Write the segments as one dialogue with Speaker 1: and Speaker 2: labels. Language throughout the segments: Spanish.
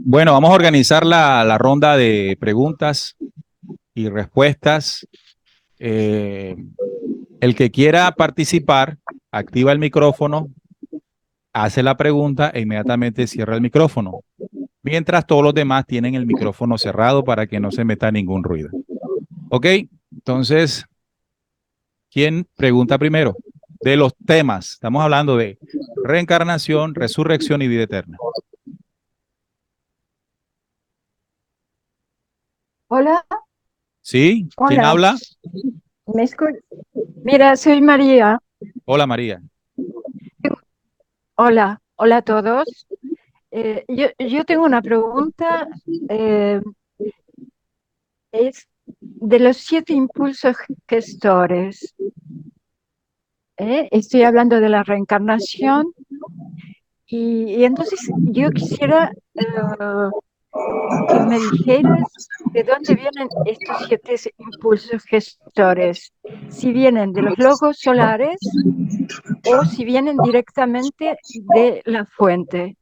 Speaker 1: Bueno, vamos a organizar la ronda de preguntas y respuestas. Eh, el que quiera participar, activa el micrófono, hace la pregunta e inmediatamente cierra el micrófono, mientras todos los demás tienen el micrófono cerrado para que no se meta ningún ruido. ¿Ok? Entonces, ¿quién pregunta primero? De los temas, estamos hablando de reencarnación, resurrección y vida eterna.
Speaker 2: Hola,
Speaker 1: ¿Sí? ¿Quién
Speaker 2: hola,
Speaker 1: habla?
Speaker 2: ¿me escuchas? Mira, soy María.
Speaker 1: Hola María.
Speaker 2: Hola, hola a todos. yo tengo una pregunta. eh, es de los 7 impulsos gestores. Estoy hablando de la reencarnación y entonces yo quisiera que me dijeras de dónde vienen estos 7 impulsos gestores. Si vienen de los logos solares o si vienen directamente de la fuente.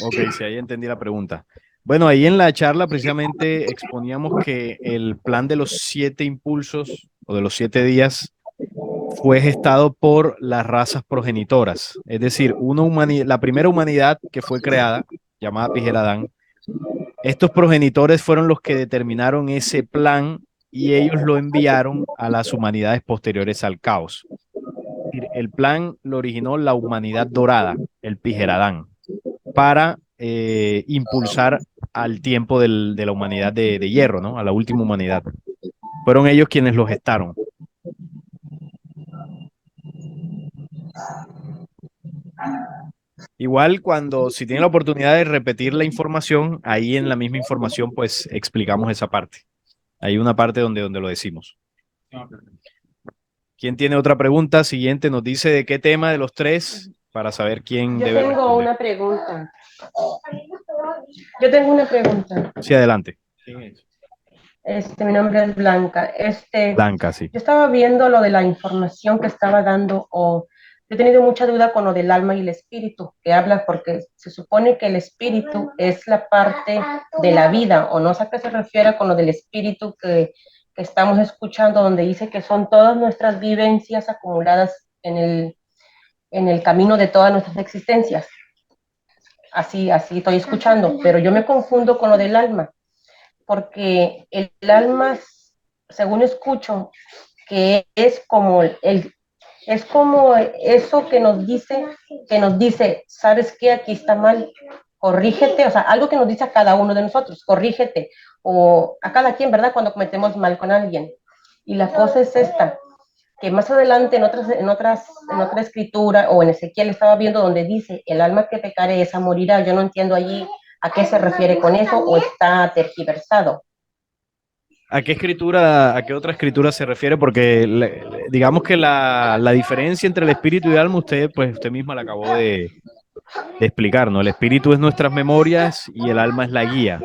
Speaker 3: Ok, sí, ahí entendí la pregunta. Bueno, ahí en la charla precisamente exponíamos que el plan de los 7 impulsos o de los 7 días fue gestado por las razas progenitoras, es decir, la primera humanidad que fue creada, llamada Pijeradán. Estos progenitores fueron los que determinaron ese plan y ellos lo enviaron a las humanidades posteriores al caos. Es decir, el plan lo originó la humanidad dorada, el Pijeradán, para impulsar al tiempo de la humanidad de hierro, ¿no? A la última humanidad. Fueron ellos quienes lo gestaron. Igual si tienen la oportunidad de repetir la información, ahí en la misma información pues explicamos esa parte. Hay una parte donde lo decimos. ¿Quién tiene otra pregunta? Siguiente, nos dice de qué tema de los tres para saber quién
Speaker 4: Yo
Speaker 3: debe
Speaker 4: tengo
Speaker 3: responder.
Speaker 4: una pregunta. Yo tengo una pregunta.
Speaker 3: Sí, adelante.
Speaker 4: Mi nombre es Blanca.
Speaker 3: Blanca, sí.
Speaker 4: Yo estaba viendo lo de la información que estaba dando, o he tenido mucha duda con lo del alma y el espíritu que habla, porque se supone que el espíritu es la parte de la vida, o no sé a qué se refiere con lo del espíritu que estamos escuchando, donde dice que son todas nuestras vivencias acumuladas en el camino de todas nuestras existencias. Así estoy escuchando, pero yo me confundo con lo del alma, porque el alma, según escucho, que es como eso que nos dice, ¿sabes qué? Aquí está mal, corrígete, o sea, algo que nos dice a cada uno de nosotros, corrígete, o a cada quien, ¿verdad? Cuando cometemos mal con alguien. Y la cosa es esta, que más adelante en otra escritura o en Ezequiel estaba viendo donde dice, el alma que pecare esa morirá. Yo no entiendo allí a qué se refiere con eso o está tergiversado.
Speaker 3: A qué otra escritura se refiere? Porque digamos que la diferencia entre el espíritu y el alma, usted misma la acabó de explicar, ¿no? El espíritu es nuestras memorias y el alma es la guía,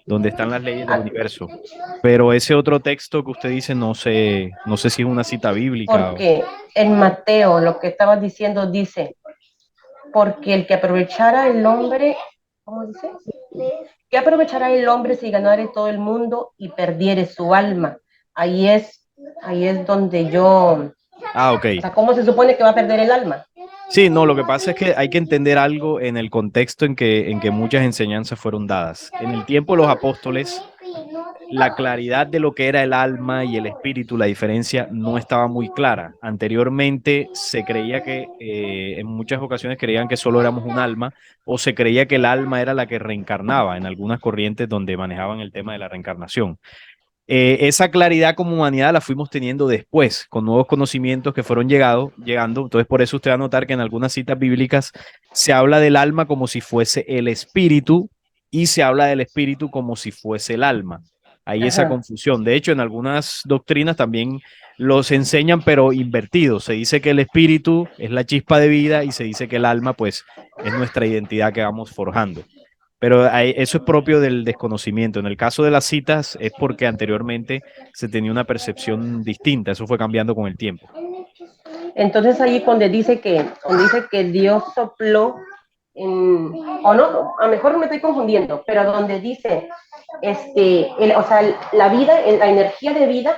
Speaker 3: donde están las leyes del universo. Pero ese otro texto que usted dice, no sé si es una cita bíblica o...
Speaker 4: Porque en Mateo lo que estaba diciendo dice, porque el que aprovechara el hombre, ¿cómo dice? ¿Qué aprovechará el hombre si ganare todo el mundo y perdiere su alma? Ahí es, ahí es donde yo,
Speaker 3: Ah, ok.
Speaker 4: o sea, ¿cómo se supone que va a perder el alma?
Speaker 3: Sí, no, lo que pasa es que hay que entender algo en el contexto en que muchas enseñanzas fueron dadas. En el tiempo de los apóstoles, la claridad de lo que era el alma y el espíritu, la diferencia no estaba muy clara. Anteriormente se creía en muchas ocasiones creían que solo éramos un alma, o se creía que el alma era la que reencarnaba en algunas corrientes donde manejaban el tema de la reencarnación. Esa claridad como humanidad la fuimos teniendo después, con nuevos conocimientos que fueron llegando. Entonces, por eso usted va a notar que en algunas citas bíblicas se habla del alma como si fuese el espíritu y se habla del espíritu como si fuese el alma. Hay esa
Speaker 4: Ajá.
Speaker 3: confusión. De hecho, en algunas doctrinas también los enseñan, pero invertidos. Se dice que el espíritu es la chispa de vida y se dice que el alma, pues, es nuestra identidad que vamos forjando. Pero eso es propio del desconocimiento. En el caso de las citas es porque anteriormente se tenía una percepción distinta. Eso fue cambiando con el tiempo.
Speaker 4: Entonces ahí donde dice que Dios sopló o no, a lo mejor me estoy confundiendo, pero donde dice, o sea, la vida, la energía de vida,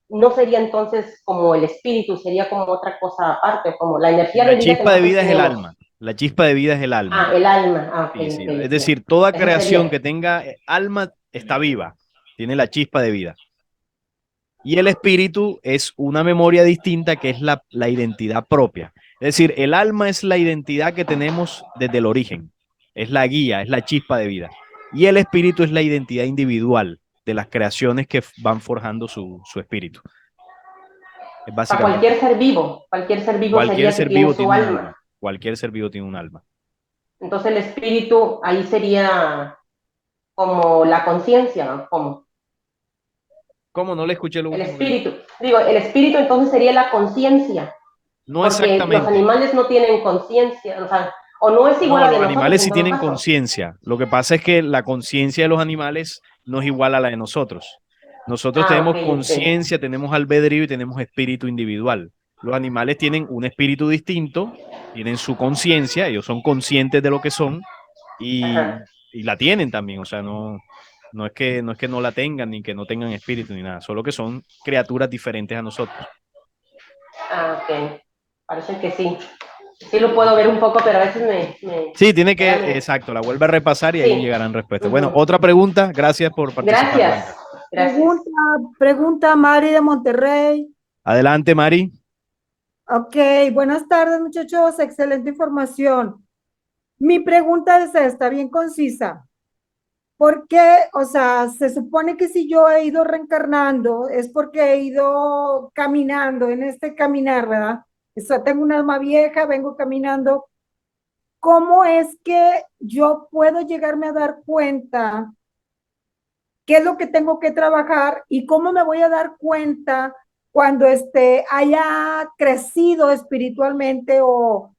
Speaker 4: no sería entonces como el espíritu, sería como otra cosa aparte, como la energía
Speaker 3: La
Speaker 4: de vida que
Speaker 3: chispa de
Speaker 4: nosotros
Speaker 3: vida es el
Speaker 4: tenemos.
Speaker 3: alma. La chispa de vida es el alma.
Speaker 4: Ah, el alma. Ah, ok,
Speaker 3: Sí, sí.
Speaker 4: ok,
Speaker 3: Es
Speaker 4: ok.
Speaker 3: decir, toda
Speaker 4: Ese
Speaker 3: creación
Speaker 4: sería.
Speaker 3: que tenga alma está viva, tiene la chispa de vida. Y el espíritu es una memoria distinta que es la identidad propia. Es decir, el alma es la identidad que tenemos desde el origen, es la guía, es la chispa de vida. Y el espíritu es la identidad individual de las creaciones que van forjando su espíritu. Es
Speaker 4: Para
Speaker 3: básicamente
Speaker 4: cualquier ser vivo
Speaker 3: cualquier
Speaker 4: sería que
Speaker 3: ser
Speaker 4: tiene
Speaker 3: vivo
Speaker 4: su
Speaker 3: tiene un alma.
Speaker 4: alma.
Speaker 3: Cualquier ser vivo tiene un alma.
Speaker 4: Entonces el espíritu ahí sería como la conciencia, ¿no? Como
Speaker 3: ¿Cómo? No le escuché lo
Speaker 4: el
Speaker 3: último que dijo.
Speaker 4: espíritu. Digo, el espíritu entonces sería la conciencia,
Speaker 3: No
Speaker 4: porque los
Speaker 3: exactamente.
Speaker 4: animales no tienen conciencia, o sea, o no es igual
Speaker 3: No,
Speaker 4: a de
Speaker 3: los
Speaker 4: nosotros
Speaker 3: animales sí
Speaker 4: en todo
Speaker 3: tienen
Speaker 4: caso.
Speaker 3: conciencia. Lo que pasa es que la conciencia de los animales no es igual a la de nosotros. Nosotros
Speaker 4: Ah, ok,
Speaker 3: tenemos
Speaker 4: ok.
Speaker 3: conciencia, tenemos albedrío y tenemos espíritu individual. Los animales tienen un espíritu distinto, tienen su conciencia, ellos son conscientes de lo que son y,
Speaker 4: Ajá.
Speaker 3: y la tienen también. O sea, no es que no la tengan ni que no tengan espíritu ni nada, solo que son criaturas diferentes a nosotros.
Speaker 4: Ah, ok. Parece que sí. Sí lo puedo ver un poco, pero a veces
Speaker 3: Sí, tiene
Speaker 4: ¿verdad?
Speaker 3: que, exacto, la vuelve a repasar y ahí
Speaker 4: Sí.
Speaker 3: llegarán respuestas. Bueno,
Speaker 4: Ujú.
Speaker 3: otra pregunta. Gracias por participar,
Speaker 4: Gracias.
Speaker 3: Blanca.
Speaker 4: Gracias.
Speaker 5: Pregunta Mari de Monterrey.
Speaker 3: Adelante, Mari.
Speaker 5: Ok, buenas tardes muchachos, excelente información. Mi pregunta es esta, bien concisa. ¿Por qué? O sea, se supone que si yo he ido reencarnando es porque he ido caminando en este caminar, ¿verdad? O sea, tengo un alma vieja, vengo caminando. ¿Cómo es que yo puedo llegarme a dar cuenta qué es lo que tengo que trabajar y cómo me voy a dar cuenta cuando haya crecido espiritualmente o,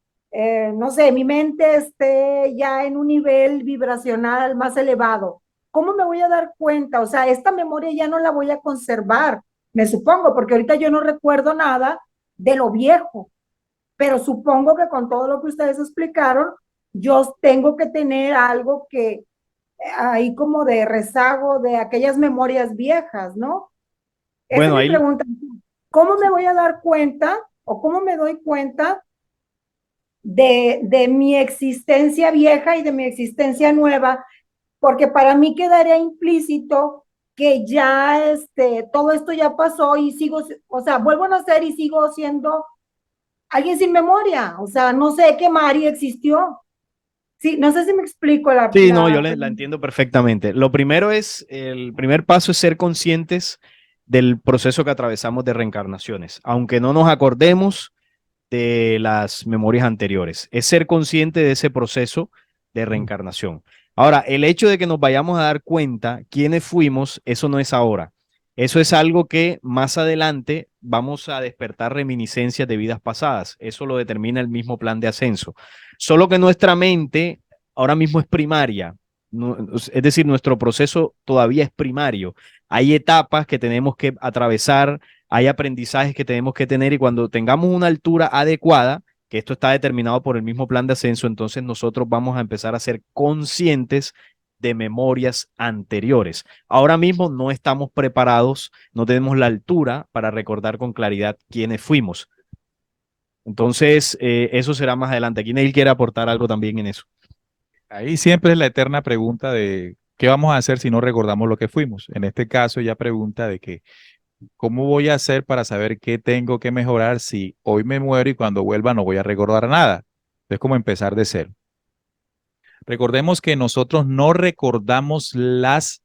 Speaker 5: no sé, mi mente esté ya en un nivel vibracional más elevado? ¿Cómo me voy a dar cuenta? O sea, esta memoria ya no la voy a conservar, me supongo, porque ahorita yo no recuerdo nada de lo viejo, pero supongo que con todo lo que ustedes explicaron, yo tengo que tener algo que ahí como de rezago de aquellas memorias viejas, ¿no? Esa es
Speaker 3: Bueno,
Speaker 5: mi
Speaker 3: ahí,
Speaker 5: pregunta. ¿Cómo me voy a dar cuenta o cómo me doy cuenta de mi existencia vieja y de mi existencia nueva? Porque para mí quedaría implícito que ya todo esto ya pasó y sigo, o sea, vuelvo a nacer y sigo siendo alguien sin memoria. O sea, no sé qué Mari existió. Sí, no sé si me explico
Speaker 3: sí, no, yo la entiendo perfectamente. Lo primero es, el primer paso es ser conscientes del proceso que atravesamos de reencarnaciones, aunque no nos acordemos de las memorias anteriores. Es ser consciente de ese proceso de reencarnación. Ahora, el hecho de que nos vayamos a dar cuenta quiénes fuimos, eso no es ahora. Eso es algo que más adelante vamos a despertar reminiscencias de vidas pasadas. Eso lo determina el mismo plan de ascenso. Solo que nuestra mente ahora mismo es primaria. Es decir, nuestro proceso todavía es primario. Hay etapas que tenemos que atravesar, hay aprendizajes que tenemos que tener y cuando tengamos una altura adecuada, que esto está determinado por el mismo plan de ascenso, entonces nosotros vamos a empezar a ser conscientes de memorias anteriores. Ahora mismo no estamos preparados, no tenemos la altura para recordar con claridad quiénes fuimos. Entonces, eso será más adelante. Aquí Neil quiere aportar algo también en eso.
Speaker 1: Ahí siempre es la eterna pregunta de qué vamos a hacer si no recordamos lo que fuimos. En este caso, ella pregunta de que cómo voy a hacer para saber qué tengo que mejorar si hoy me muero y cuando vuelva no voy a recordar nada. Es como empezar de cero. Recordemos que nosotros no recordamos las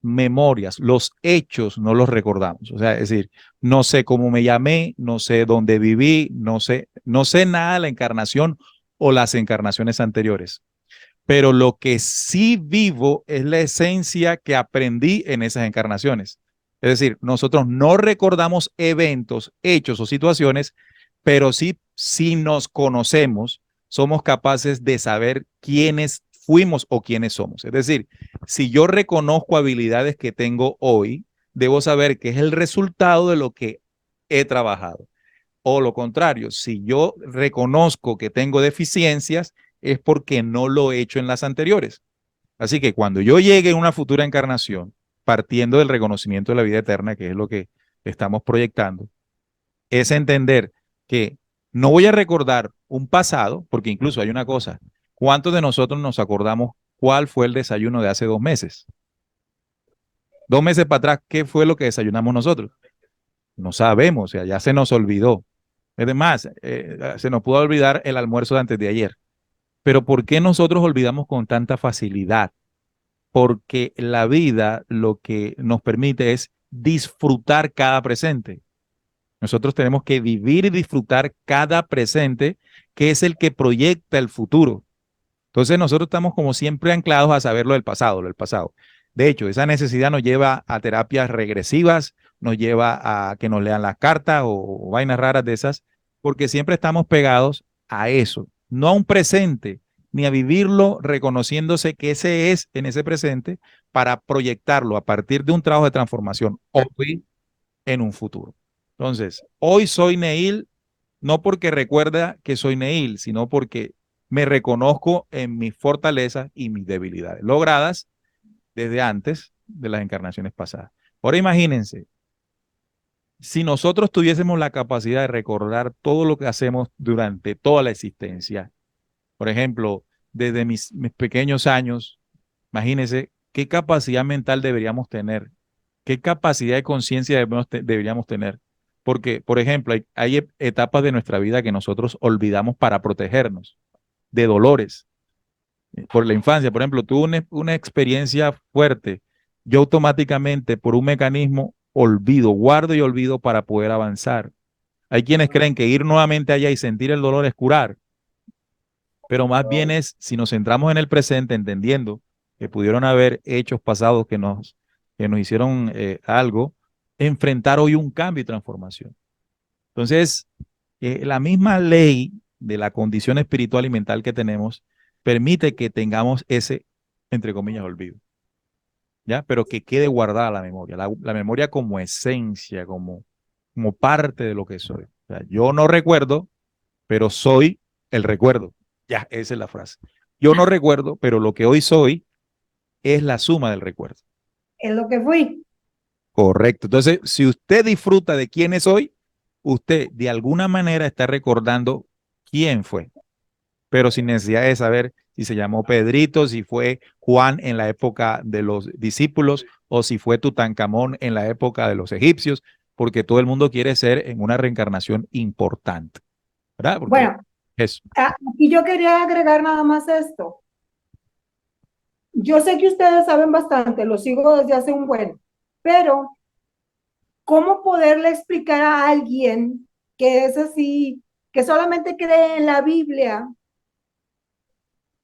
Speaker 1: memorias, los hechos no los recordamos. O sea, es decir, no sé cómo me llamé, no sé dónde viví, no sé nada de la encarnación o las encarnaciones anteriores. Pero lo que sí vivo es la esencia que aprendí en esas encarnaciones. Es decir, nosotros no recordamos eventos, hechos o situaciones, pero sí, si nos conocemos, somos capaces de saber quiénes fuimos o quiénes somos. Es decir, si yo reconozco habilidades que tengo hoy, debo saber que es el resultado de lo que he trabajado. O lo contrario, si yo reconozco que tengo deficiencias, es porque no lo he hecho en las anteriores. Así que cuando yo llegue en una futura encarnación, partiendo del reconocimiento de la vida eterna, que es lo que estamos proyectando, es entender que no voy a recordar un pasado, porque incluso hay una cosa, ¿cuántos de nosotros nos acordamos cuál fue el desayuno de hace 2 meses? 2 meses para atrás, ¿qué fue lo que desayunamos nosotros? No sabemos, o sea, ya se nos olvidó. Además, se nos pudo olvidar el almuerzo de antes de ayer. Pero ¿por qué nosotros olvidamos con tanta facilidad? Porque la vida lo que nos permite es disfrutar cada presente. Nosotros tenemos que vivir y disfrutar cada presente, que es el que proyecta el futuro. Entonces nosotros estamos como siempre anclados a saber lo del pasado, lo del pasado. De hecho, esa necesidad nos lleva a terapias regresivas, nos lleva a que nos lean las cartas o vainas raras de esas, porque siempre estamos pegados a eso, no a un presente, ni a vivirlo reconociéndose que ese es en ese presente para proyectarlo a partir de un trabajo de transformación hoy en un futuro. Entonces, hoy soy Neil, no porque recuerda que soy Neil, sino porque me reconozco en mis fortalezas y mis debilidades, logradas desde antes de las encarnaciones pasadas. Ahora imagínense, si nosotros tuviésemos la capacidad de recordar todo lo que hacemos durante toda la existencia, por ejemplo, desde mis pequeños años, imagínense qué capacidad mental deberíamos tener, qué capacidad de conciencia deberíamos tener. Porque, por ejemplo, hay etapas de nuestra vida que nosotros olvidamos para protegernos de dolores. Por la infancia, por ejemplo, tuve una experiencia fuerte. Yo automáticamente, por un mecanismo, olvido, guardo y olvido para poder avanzar. Hay quienes creen que ir nuevamente allá y sentir el dolor es curar, pero más bien es, si nos centramos en el presente, entendiendo que pudieron haber hechos pasados que nos hicieron algo, enfrentar hoy un cambio y transformación. Entonces, la misma ley de la condición espiritual y mental que tenemos permite que tengamos ese, entre comillas, olvido, ¿ya? Pero que quede guardada la memoria, la memoria como esencia, como parte de lo que soy. O sea, yo no recuerdo, pero soy el recuerdo. Ya, esa es la frase. Yo no recuerdo, pero lo que hoy soy es la suma del recuerdo.
Speaker 5: Es lo que fui.
Speaker 1: Correcto. Entonces, si usted disfruta de quién es hoy, usted de alguna manera está recordando quién fue, pero sin necesidad de saber si se llamó Pedrito, si fue Juan en la época de los discípulos o si fue Tutankamón en la época de los egipcios, porque todo el mundo quiere ser en una reencarnación importante, ¿verdad? Porque
Speaker 5: Bueno,
Speaker 1: eso.
Speaker 5: aquí yo quería agregar nada más esto. Yo sé que ustedes saben bastante, lo sigo desde hace un buen, pero ¿cómo poderle explicar a alguien que es así, que solamente cree en la Biblia,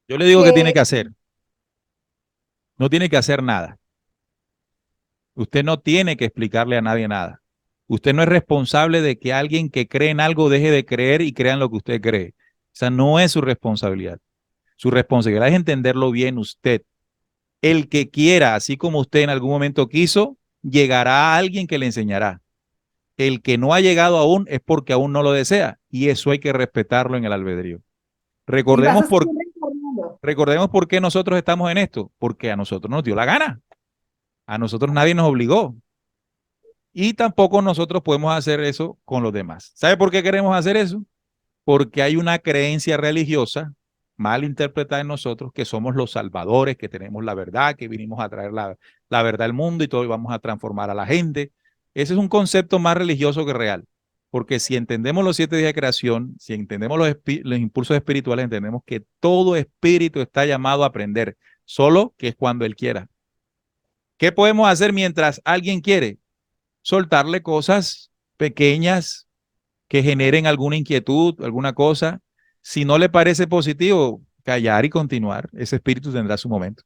Speaker 1: Yo le digo que tiene
Speaker 5: que
Speaker 1: que hacer, no tiene que hacer nada. Usted no tiene que explicarle a nadie nada. Usted no es responsable de que alguien que cree en algo deje de creer y crea en lo que usted cree. Esa no es su responsabilidad. Su responsabilidad es entenderlo bien usted. El que quiera, así como usted en algún momento quiso, llegará a alguien que le enseñará. El que no ha llegado aún es porque aún no lo desea y eso hay que respetarlo en el albedrío.
Speaker 5: y vas
Speaker 1: Recordemos
Speaker 5: a
Speaker 1: por,
Speaker 5: seguir recordando.
Speaker 1: recordemos por qué nosotros estamos en esto, porque a nosotros nos dio la gana. A nosotros nadie nos obligó. Y tampoco nosotros podemos hacer eso con los demás. ¿Sabe por qué queremos hacer eso? Porque hay una creencia religiosa mal interpretada en nosotros, que somos los salvadores, que tenemos la verdad, que vinimos a traer la verdad al mundo y todo y vamos a transformar a la gente. Ese es un concepto más religioso que real. Porque si entendemos los 7 días de creación, si entendemos los impulsos espirituales, entendemos que todo espíritu está llamado a aprender, solo que es cuando él quiera. ¿Qué podemos hacer mientras alguien quiere? Soltarle cosas pequeñas que generen alguna inquietud, alguna cosa. Si no le parece positivo, callar y continuar. Ese espíritu tendrá su momento.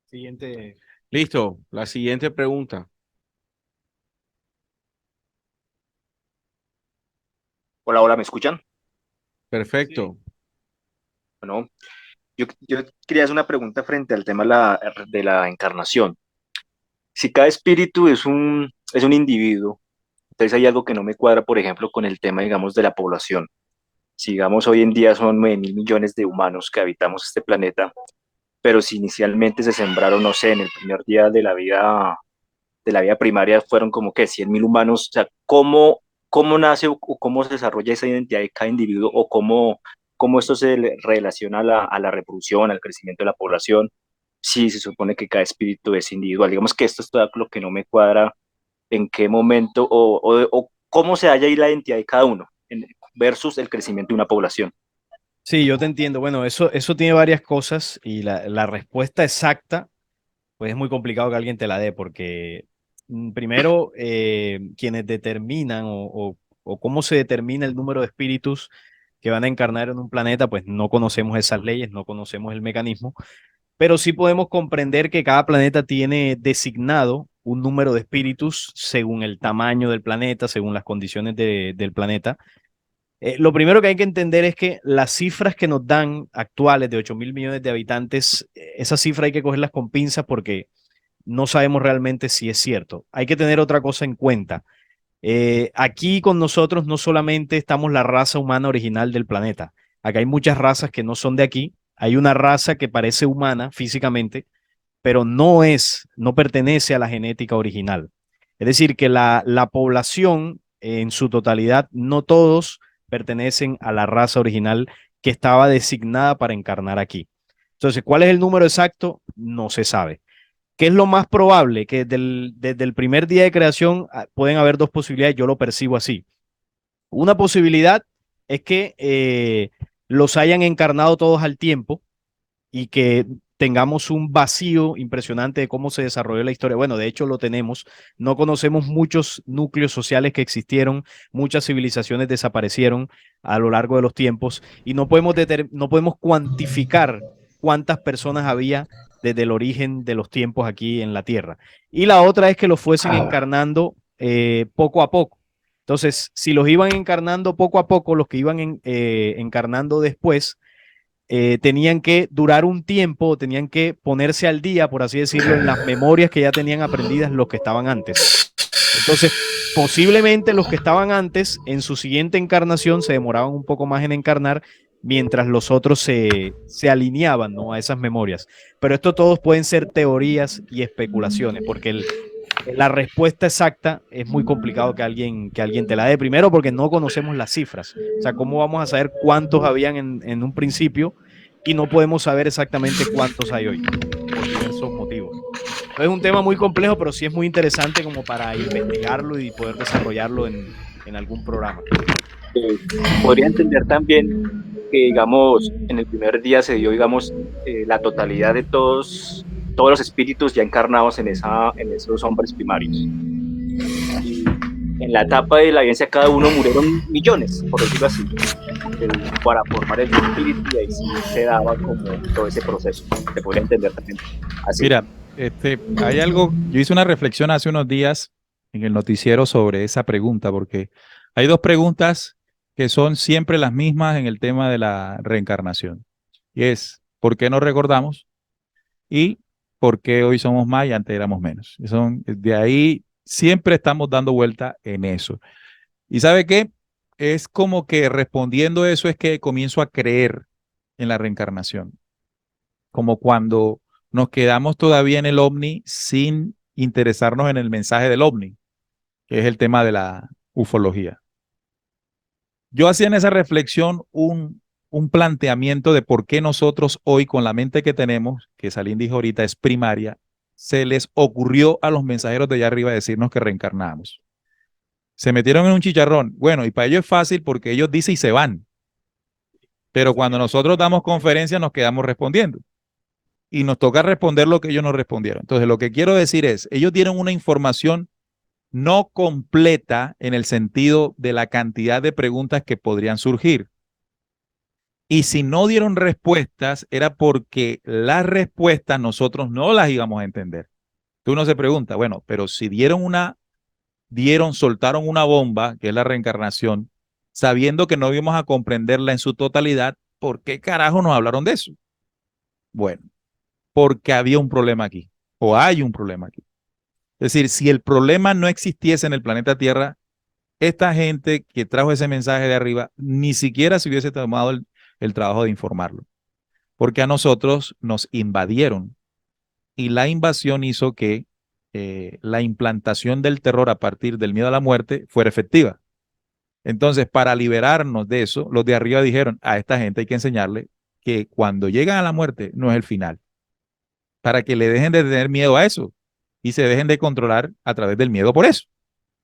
Speaker 3: Siguiente.
Speaker 6: Listo, la siguiente pregunta.
Speaker 7: Hola, hola, ¿me escuchan?
Speaker 6: Perfecto.
Speaker 7: Bueno, yo quería hacer una pregunta frente al tema de la encarnación. Si cada espíritu es un individuo, entonces hay algo que no me cuadra, por ejemplo, con el tema, digamos, de la población. Si digamos hoy en día son 9.000 millones de humanos que habitamos este planeta, pero si inicialmente se sembraron, no sé, en el primer día de la vida primaria fueron como que 100.000 humanos, o sea, ¿cómo nace o cómo se desarrolla esa identidad de cada individuo o cómo esto relaciona a la reproducción, al crecimiento de la población, si se supone que cada espíritu es individual? Digamos que esto es todo lo que no me cuadra, en qué momento o cómo se halla ahí la identidad de cada uno versus el crecimiento de una población.
Speaker 3: Sí, yo te entiendo. Bueno, eso tiene varias cosas y la respuesta exacta, pues es muy complicado que alguien te la dé porque primero, quienes determinan o cómo se determina el número de espíritus que van a encarnar en un planeta, pues no conocemos esas leyes, no conocemos el mecanismo, pero sí podemos comprender que cada planeta tiene designado un número de espíritus según el tamaño del planeta, según las condiciones del planeta. Lo primero que hay que entender es que las cifras que nos dan actuales de 8.000 millones de habitantes, esa cifra hay que cogerlas con pinzas porque no sabemos realmente si es cierto. Hay que tener otra cosa en cuenta. Aquí con nosotros no solamente estamos la raza humana original del planeta. Acá hay muchas razas que no son de aquí. Hay una raza que parece humana físicamente, pero no pertenece a la genética original. Es decir, que la población en su totalidad, no todos pertenecen a la raza original que estaba designada para encarnar aquí. Entonces, ¿cuál es el número exacto? No se sabe. ¿Qué es lo más probable? Que desde el primer día de creación pueden haber dos posibilidades, yo lo percibo así. Una posibilidad es que los hayan encarnado todos al tiempo y que tengamos un vacío impresionante de cómo se desarrolló la historia. Bueno, de hecho lo tenemos. No conocemos muchos núcleos sociales que existieron, muchas civilizaciones desaparecieron a lo largo de los tiempos y no podemos cuantificar cuántas personas había desde el origen de los tiempos aquí en la Tierra. Y la otra es que los fuesen encarnando poco a poco. Entonces, si los iban encarnando poco a poco, los que iban encarnando después, tenían que durar un tiempo, tenían que ponerse al día, por así decirlo, en las memorias que ya tenían aprendidas los que estaban antes. Entonces, posiblemente los que estaban antes, en su siguiente encarnación, se demoraban un poco más en encarnar, mientras los otros se alineaban, ¿no?, a esas memorias. Pero esto todos pueden ser teorías y especulaciones, porque la respuesta exacta es muy complicado que alguien te la dé. Primero, porque no conocemos las cifras. O sea, ¿cómo vamos a saber cuántos habían en un principio? Y no podemos saber exactamente cuántos hay hoy, por diversos motivos. Es un tema muy complejo, pero sí es muy interesante como para investigarlo y poder desarrollarlo en algún programa.
Speaker 7: Podría entender también que, digamos, en el primer día se dio, digamos, la totalidad de todos los espíritus ya encarnados en esos hombres primarios. Y en la etapa de la vivencia cada uno murieron millones, por decirlo así, para formar el espíritu, y ahí sí se daba como todo ese proceso. Se podría entender también así.
Speaker 1: Mira, hay algo, yo hice una reflexión hace unos días en el noticiero sobre esa pregunta, porque hay dos preguntas que son siempre las mismas en el tema de la reencarnación. Y es, ¿por qué no recordamos? Y ¿por qué hoy somos más y antes éramos menos? De ahí siempre estamos dando vuelta en eso. ¿Y sabe qué? Es como que respondiendo eso es que comienzo a creer en la reencarnación. Como cuando nos quedamos todavía en el ovni sin interesarnos en el mensaje del ovni, que es el tema de la ufología. Yo hacía en esa reflexión un planteamiento de por qué nosotros hoy, con la mente que tenemos, que Salim dijo ahorita es primaria, se les ocurrió a los mensajeros de allá arriba decirnos que reencarnamos. Se metieron en un chicharrón. Bueno, y para ellos es fácil porque ellos dicen y se van. Pero cuando nosotros damos conferencias nos quedamos respondiendo. Y nos toca responder lo que ellos nos respondieron. Entonces, lo que quiero decir es, ellos dieron una información no completa en el sentido de la cantidad de preguntas que podrían surgir. Y si no dieron respuestas, era porque las respuestas nosotros no las íbamos a entender. Tú uno se pregunta, bueno, pero si soltaron una bomba, que es la reencarnación, sabiendo que no íbamos a comprenderla en su totalidad, ¿por qué carajo nos hablaron de eso? Bueno, porque había un problema aquí, o hay un problema aquí. Es decir, si el problema no existiese en el planeta Tierra, esta gente que trajo ese mensaje de arriba ni siquiera se hubiese tomado el trabajo de informarlo, porque a nosotros nos invadieron y la invasión hizo que la implantación del terror a partir del miedo a la muerte fuera efectiva. Entonces, para liberarnos de eso, los de arriba dijeron, a esta gente hay que enseñarle que cuando llegan a la muerte no es el final, para que le dejen de tener miedo a eso y se dejen de controlar a través del miedo por eso.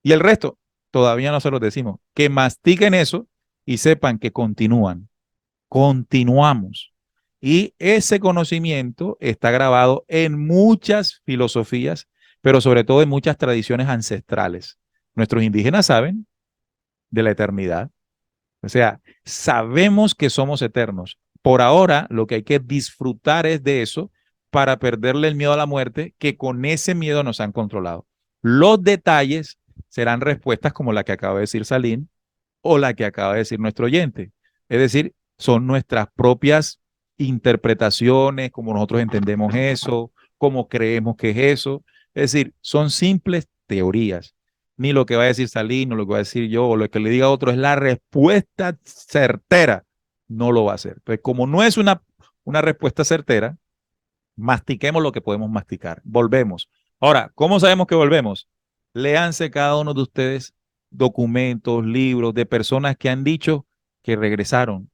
Speaker 1: Y el resto, todavía no se los decimos, que mastiquen eso y sepan que continuamos. Y ese conocimiento está grabado en muchas filosofías, pero sobre todo en muchas tradiciones ancestrales. Nuestros indígenas saben de la eternidad. O sea, sabemos que somos eternos. Por ahora, lo que hay que disfrutar es de eso para perderle el miedo a la muerte, que con ese miedo nos han controlado. Los detalles serán respuestas como la que acaba de decir Salim o la que acaba de decir nuestro oyente. Es decir, son nuestras propias interpretaciones, como nosotros entendemos eso, cómo creemos que es eso. Es decir, son simples teorías. Ni lo que va a decir Salim, ni lo que va a decir yo, o lo que le diga otro es la respuesta certera. No lo va a hacer. Pues como no es una respuesta certera, mastiquemos lo que podemos masticar. Volvemos. Ahora, ¿cómo sabemos que volvemos? Léanse cada uno de ustedes documentos, libros de personas que han dicho que regresaron,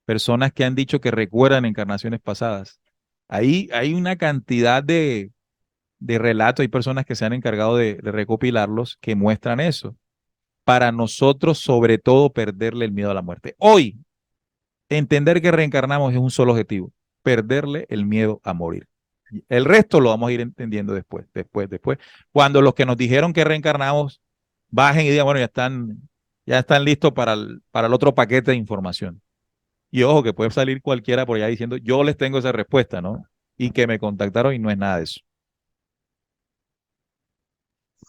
Speaker 1: personas que han dicho que recuerdan encarnaciones pasadas. Ahí hay una cantidad de relatos, hay personas que se han encargado de recopilarlos que muestran eso. Para nosotros, sobre todo, perderle el miedo a la muerte. Hoy, entender que reencarnamos es un solo objetivo, perderle el miedo a morir. El resto lo vamos a ir entendiendo después. Cuando los que nos dijeron que reencarnamos bajen y digan, bueno, ya están listos para el otro paquete de información. Y ojo, que puede salir cualquiera por allá diciendo, yo les tengo esa respuesta, ¿no? Y que me contactaron y no es nada de eso.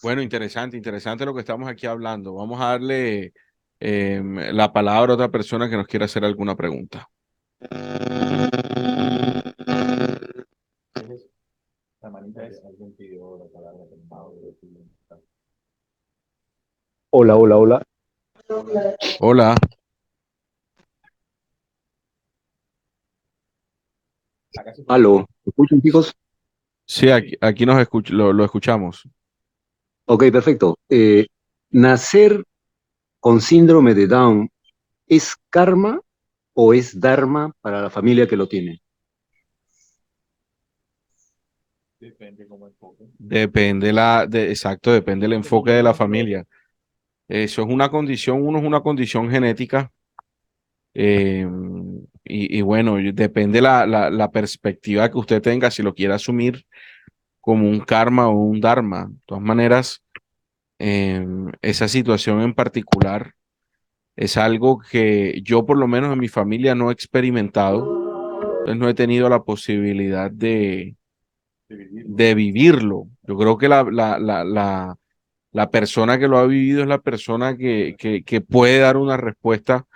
Speaker 6: Bueno, interesante lo que estamos aquí hablando. Vamos a darle la palabra a otra persona que nos quiera hacer alguna pregunta.
Speaker 8: Hola, hola, hola.
Speaker 6: Hola.
Speaker 8: Aló, ¿me escuchan, chicos?
Speaker 6: Sí, aquí lo escuchamos.
Speaker 8: Ok, perfecto. ¿Nacer con síndrome de Down es karma o es dharma para la familia que lo tiene?
Speaker 6: Exacto, depende del enfoque de la familia. Eso es una condición, uno es una condición genética. eh, y bueno, depende la perspectiva que usted tenga, si lo quiere asumir como un karma o un dharma. De todas maneras, esa situación en particular es algo que yo por lo menos en mi familia no he experimentado, entonces no he tenido la posibilidad de vivirlo. Yo creo que la persona que lo ha vivido es la persona que puede dar una respuesta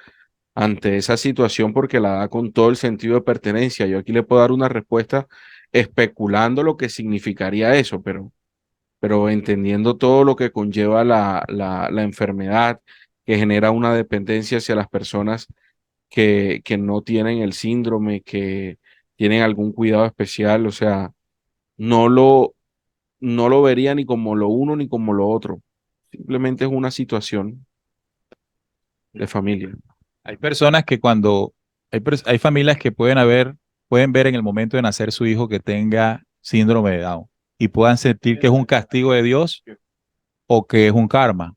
Speaker 6: ante esa situación porque la da con todo el sentido de pertenencia. Yo aquí le puedo dar una respuesta especulando lo que significaría eso, pero entendiendo todo lo que conlleva la enfermedad, que genera una dependencia hacia las personas que no tienen el síndrome, que tienen algún cuidado especial, o sea, no lo, no lo vería ni como lo uno ni como lo otro. Simplemente es una situación de familia.
Speaker 1: Hay personas que hay familias que pueden ver en el momento de nacer su hijo que tenga síndrome de Down y puedan sentir que es un castigo de Dios o que es un karma.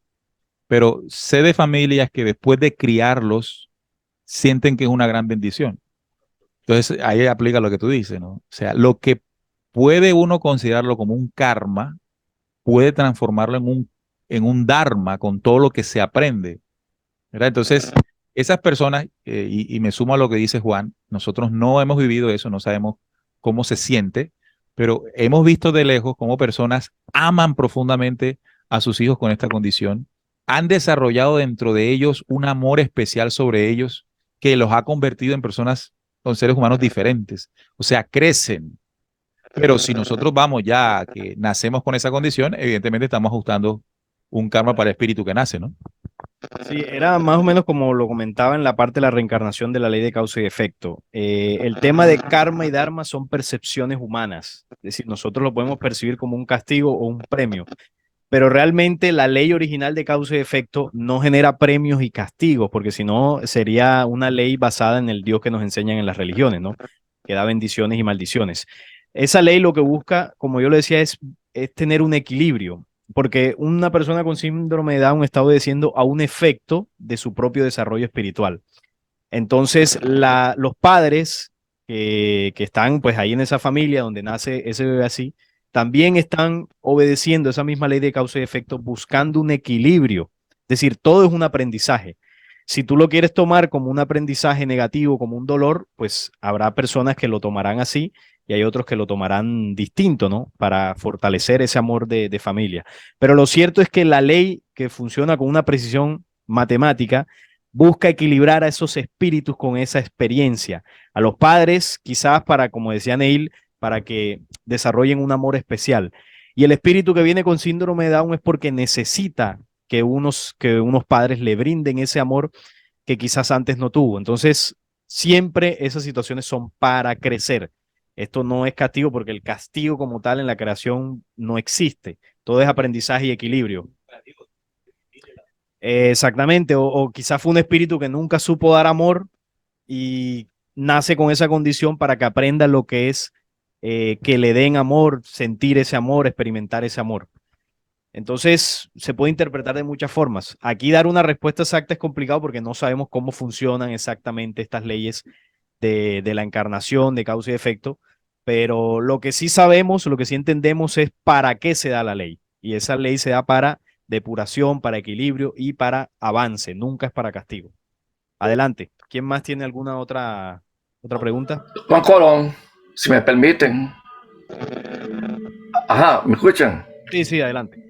Speaker 1: Pero sé de familias que después de criarlos sienten que es una gran bendición. Entonces ahí aplica lo que tú dices, ¿no? O sea, lo que puede uno considerarlo como un karma, puede transformarlo en un dharma con todo lo que se aprende, ¿verdad? Entonces, esas personas, y me sumo a lo que dice Juan, nosotros no hemos vivido eso, no sabemos cómo se siente, pero hemos visto de lejos cómo personas aman profundamente a sus hijos con esta condición, han desarrollado dentro de ellos un amor especial sobre ellos que los ha convertido en personas, con seres humanos diferentes, o sea, crecen. Pero si nosotros vamos ya que nacemos con esa condición, evidentemente estamos ajustando un karma para el espíritu que nace, ¿no?
Speaker 3: Sí, era más o menos como lo comentaba en la parte de la reencarnación de la ley de causa y efecto. El tema de karma y dharma son percepciones humanas, es decir, nosotros lo podemos percibir como un castigo o un premio, pero realmente la ley original de causa y efecto no genera premios y castigos, porque si no sería una ley basada en el Dios que nos enseñan en las religiones, ¿no? Que da bendiciones y maldiciones. Esa ley lo que busca, como yo le decía, es tener un equilibrio, porque una persona con síndrome de Down está obedeciendo a un efecto de su propio desarrollo espiritual. Entonces, los padres que están pues ahí en esa familia donde nace ese bebé así, también están obedeciendo esa misma ley de causa y efecto, buscando un equilibrio. Es decir, todo es un aprendizaje. Si tú lo quieres tomar como un aprendizaje negativo, como un dolor, pues habrá personas que lo tomarán así y hay otros que lo tomarán distinto, ¿no? Para fortalecer ese amor de familia. Pero lo cierto es que la ley que funciona con una precisión matemática busca equilibrar a esos espíritus con esa experiencia. A los padres, quizás para, como decía Neil, para que desarrollen un amor especial. Y el espíritu que viene con síndrome de Down es porque necesita que unos padres le brinden ese amor que quizás antes no tuvo. Entonces, siempre esas situaciones son para crecer. Esto no es castigo porque el castigo como tal en la creación no existe. Todo es aprendizaje y equilibrio. Exactamente, o quizás fue un espíritu que nunca supo dar amor y nace con esa condición para que aprenda lo que es que le den amor, sentir ese amor, experimentar ese amor. Entonces, se puede interpretar de muchas formas. Aquí dar una respuesta exacta es complicado porque no sabemos cómo funcionan exactamente estas leyes de la encarnación, de causa y efecto, pero lo que sí sabemos, lo que sí entendemos es para qué se da la ley. Y esa ley se da para depuración, para equilibrio y para avance, nunca es para castigo. Adelante. ¿Quién más tiene alguna otra pregunta?
Speaker 9: Juan Colón, si me permiten. Ajá, ¿me escuchan?
Speaker 3: Sí, sí, adelante.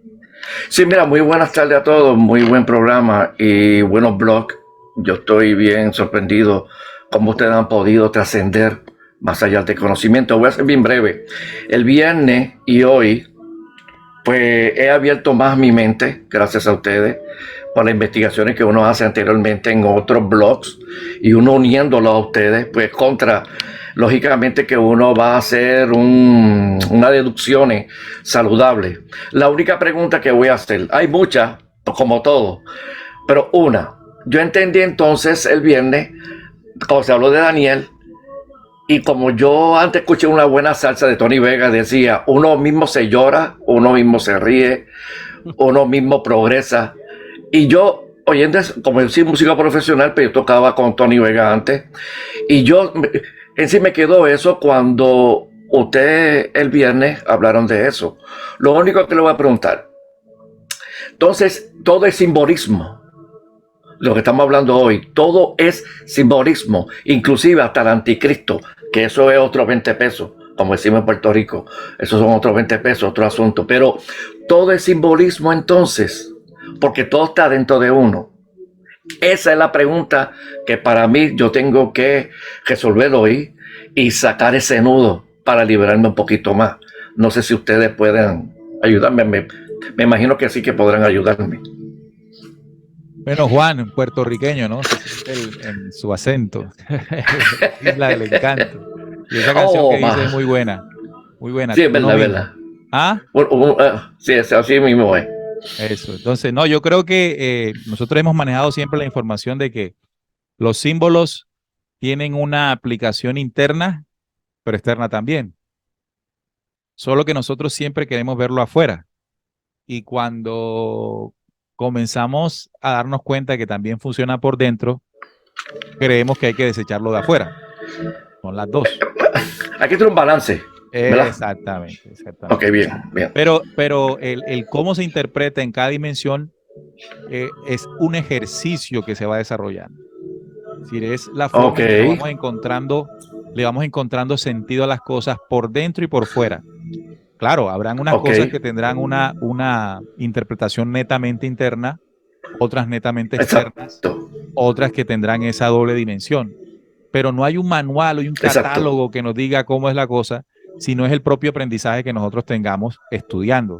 Speaker 9: Sí, mira, muy buenas tardes a todos, muy buen programa y buenos blogs. Yo estoy bien sorprendido cómo ustedes han podido trascender más allá del conocimiento. Voy a ser bien breve. El viernes y hoy, pues he abierto más mi mente, gracias a ustedes, por las investigaciones que uno hace anteriormente en otros blogs y uno uniéndolo a ustedes, pues lógicamente que uno va a hacer una deducciones saludables. La única pregunta que voy a hacer, hay muchas, como todo, pero yo entendí entonces el viernes, cuando se habló de Daniel, y como yo antes escuché una buena salsa de Tony Vega, decía, uno mismo se llora, uno mismo se ríe, uno mismo progresa. Y yo, oyendo, como yo soy músico profesional, pero yo tocaba con Tony Vega antes, y en sí me quedó eso cuando ustedes el viernes hablaron de eso. Lo único que le voy a preguntar, entonces, todo es simbolismo. Lo que estamos hablando hoy, todo es simbolismo, inclusive hasta el anticristo, que eso es otros 20 pesos, como decimos en Puerto Rico, esos son otros 20 pesos, otro asunto, pero todo es simbolismo entonces, porque todo está dentro de uno. Esa es la pregunta que para mí yo tengo que resolver hoy y sacar ese nudo para liberarme un poquito más. No sé si ustedes pueden ayudarme, me imagino que sí que podrán ayudarme.
Speaker 1: Bueno, Juan, puertorriqueño, ¿no? Se siente en su acento. Isla del Encanto. Y esa canción que dice es muy buena. Muy buena.
Speaker 9: Sí, es verdad, es verdad.
Speaker 1: ¿Ah?
Speaker 9: Sí, es así mismo es.
Speaker 1: Eso. Entonces, no, yo creo que nosotros hemos manejado siempre la información de que los símbolos tienen una aplicación interna, pero externa también. Solo que nosotros siempre queremos verlo afuera. Y cuando comenzamos a darnos cuenta que también funciona por dentro, creemos que hay que desecharlo de afuera. Son las dos.
Speaker 9: Hay que tener un balance. ¿verdad?
Speaker 1: Exactamente.
Speaker 9: Ok, bien, bien.
Speaker 1: Pero el cómo se interpreta en cada dimensión es un ejercicio que se va desarrollando. Es decir, es la forma en que le vamos encontrando sentido a las cosas por dentro y por fuera. Claro, habrán unas cosas que tendrán una interpretación netamente interna, otras netamente externas, otras que tendrán esa doble dimensión. Pero no hay un manual o un catálogo que nos diga cómo es la cosa, sino es el propio aprendizaje que nosotros tengamos estudiando.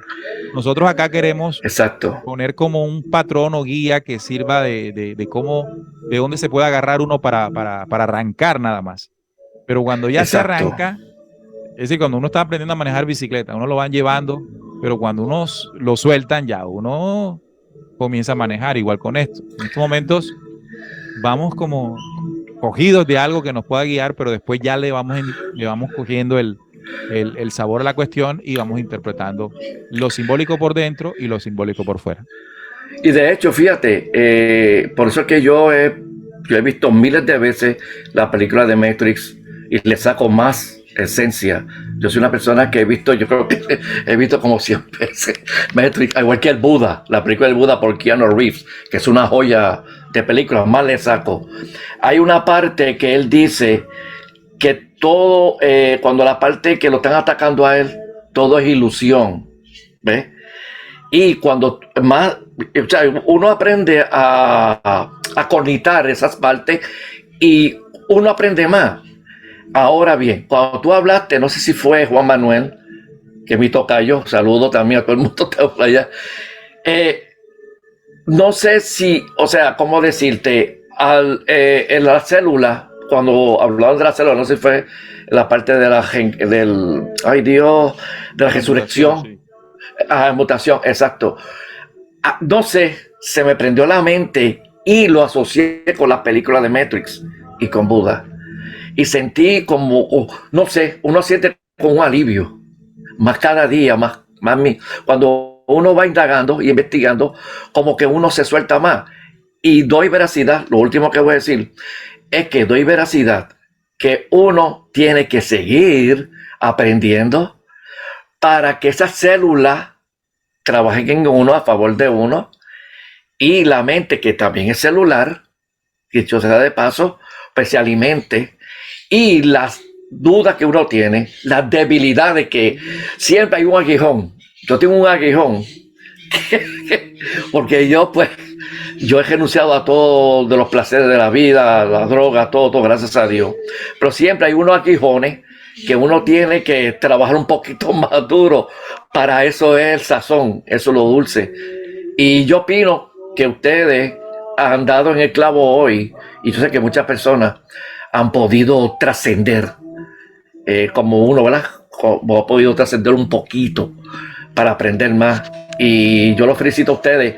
Speaker 1: Nosotros acá queremos
Speaker 9: Exacto.
Speaker 1: poner como un patrón o guía que sirva de cómo, de dónde se puede agarrar uno para arrancar nada más. Pero cuando ya se
Speaker 9: Exacto.
Speaker 1: arranca, es decir, cuando uno está aprendiendo a manejar bicicleta, uno lo van llevando, pero cuando uno lo sueltan ya, uno comienza a manejar igual con esto. En estos momentos vamos como cogidos de algo que nos pueda guiar, pero después ya le vamos cogiendo el sabor a la cuestión y vamos interpretando lo simbólico por dentro y lo simbólico por fuera.
Speaker 9: Y de hecho, fíjate, por eso es que yo he visto miles de veces la película de Matrix y le saco más esencia. Yo soy una persona que yo creo que he visto como 100 veces Matrix, igual que el Buda, la película del Buda por Keanu Reeves, que es una joya de película, más le saco. Hay una parte que él dice que todo, cuando la parte que lo están atacando a él, todo es ilusión, ¿ves? Y cuando más, o sea, uno aprende a cognitar esas partes y uno aprende más. Ahora bien, cuando tú hablaste, no sé si fue Juan Manuel, que es mi tocayo, saludo también a todo el mundo que está allá. No sé si, o sea, cómo decirte, en la célula, cuando hablaban de la célula, no sé si fue la parte de de la resurrección.
Speaker 6: Sí.
Speaker 9: Mutación, exacto. No sé, se me prendió la mente y lo asocié con las películas de Matrix y con Buda. Y sentí como, no sé, uno siente con un alivio, más cada día, más cuando uno va indagando y investigando, como que uno se suelta más. Y doy veracidad, lo último que voy a decir, es que doy veracidad que uno tiene que seguir aprendiendo para que esas células trabajen en uno, a favor de uno, y la mente, que también es celular, dicho sea de paso, pues se alimente, y las dudas que uno tiene, las debilidades, que siempre hay un aguijón. Yo tengo un aguijón porque yo he renunciado a todos de los placeres de la vida, la droga, todo, gracias a Dios, pero siempre hay unos aguijones que uno tiene que trabajar un poquito más duro. Para eso es el sazón, eso es lo dulce. Y yo opino que ustedes han dado en el clavo hoy, y yo sé que muchas personas han podido trascender, como uno, ¿verdad? Como ha podido trascender un poquito para aprender más. Y yo los felicito a ustedes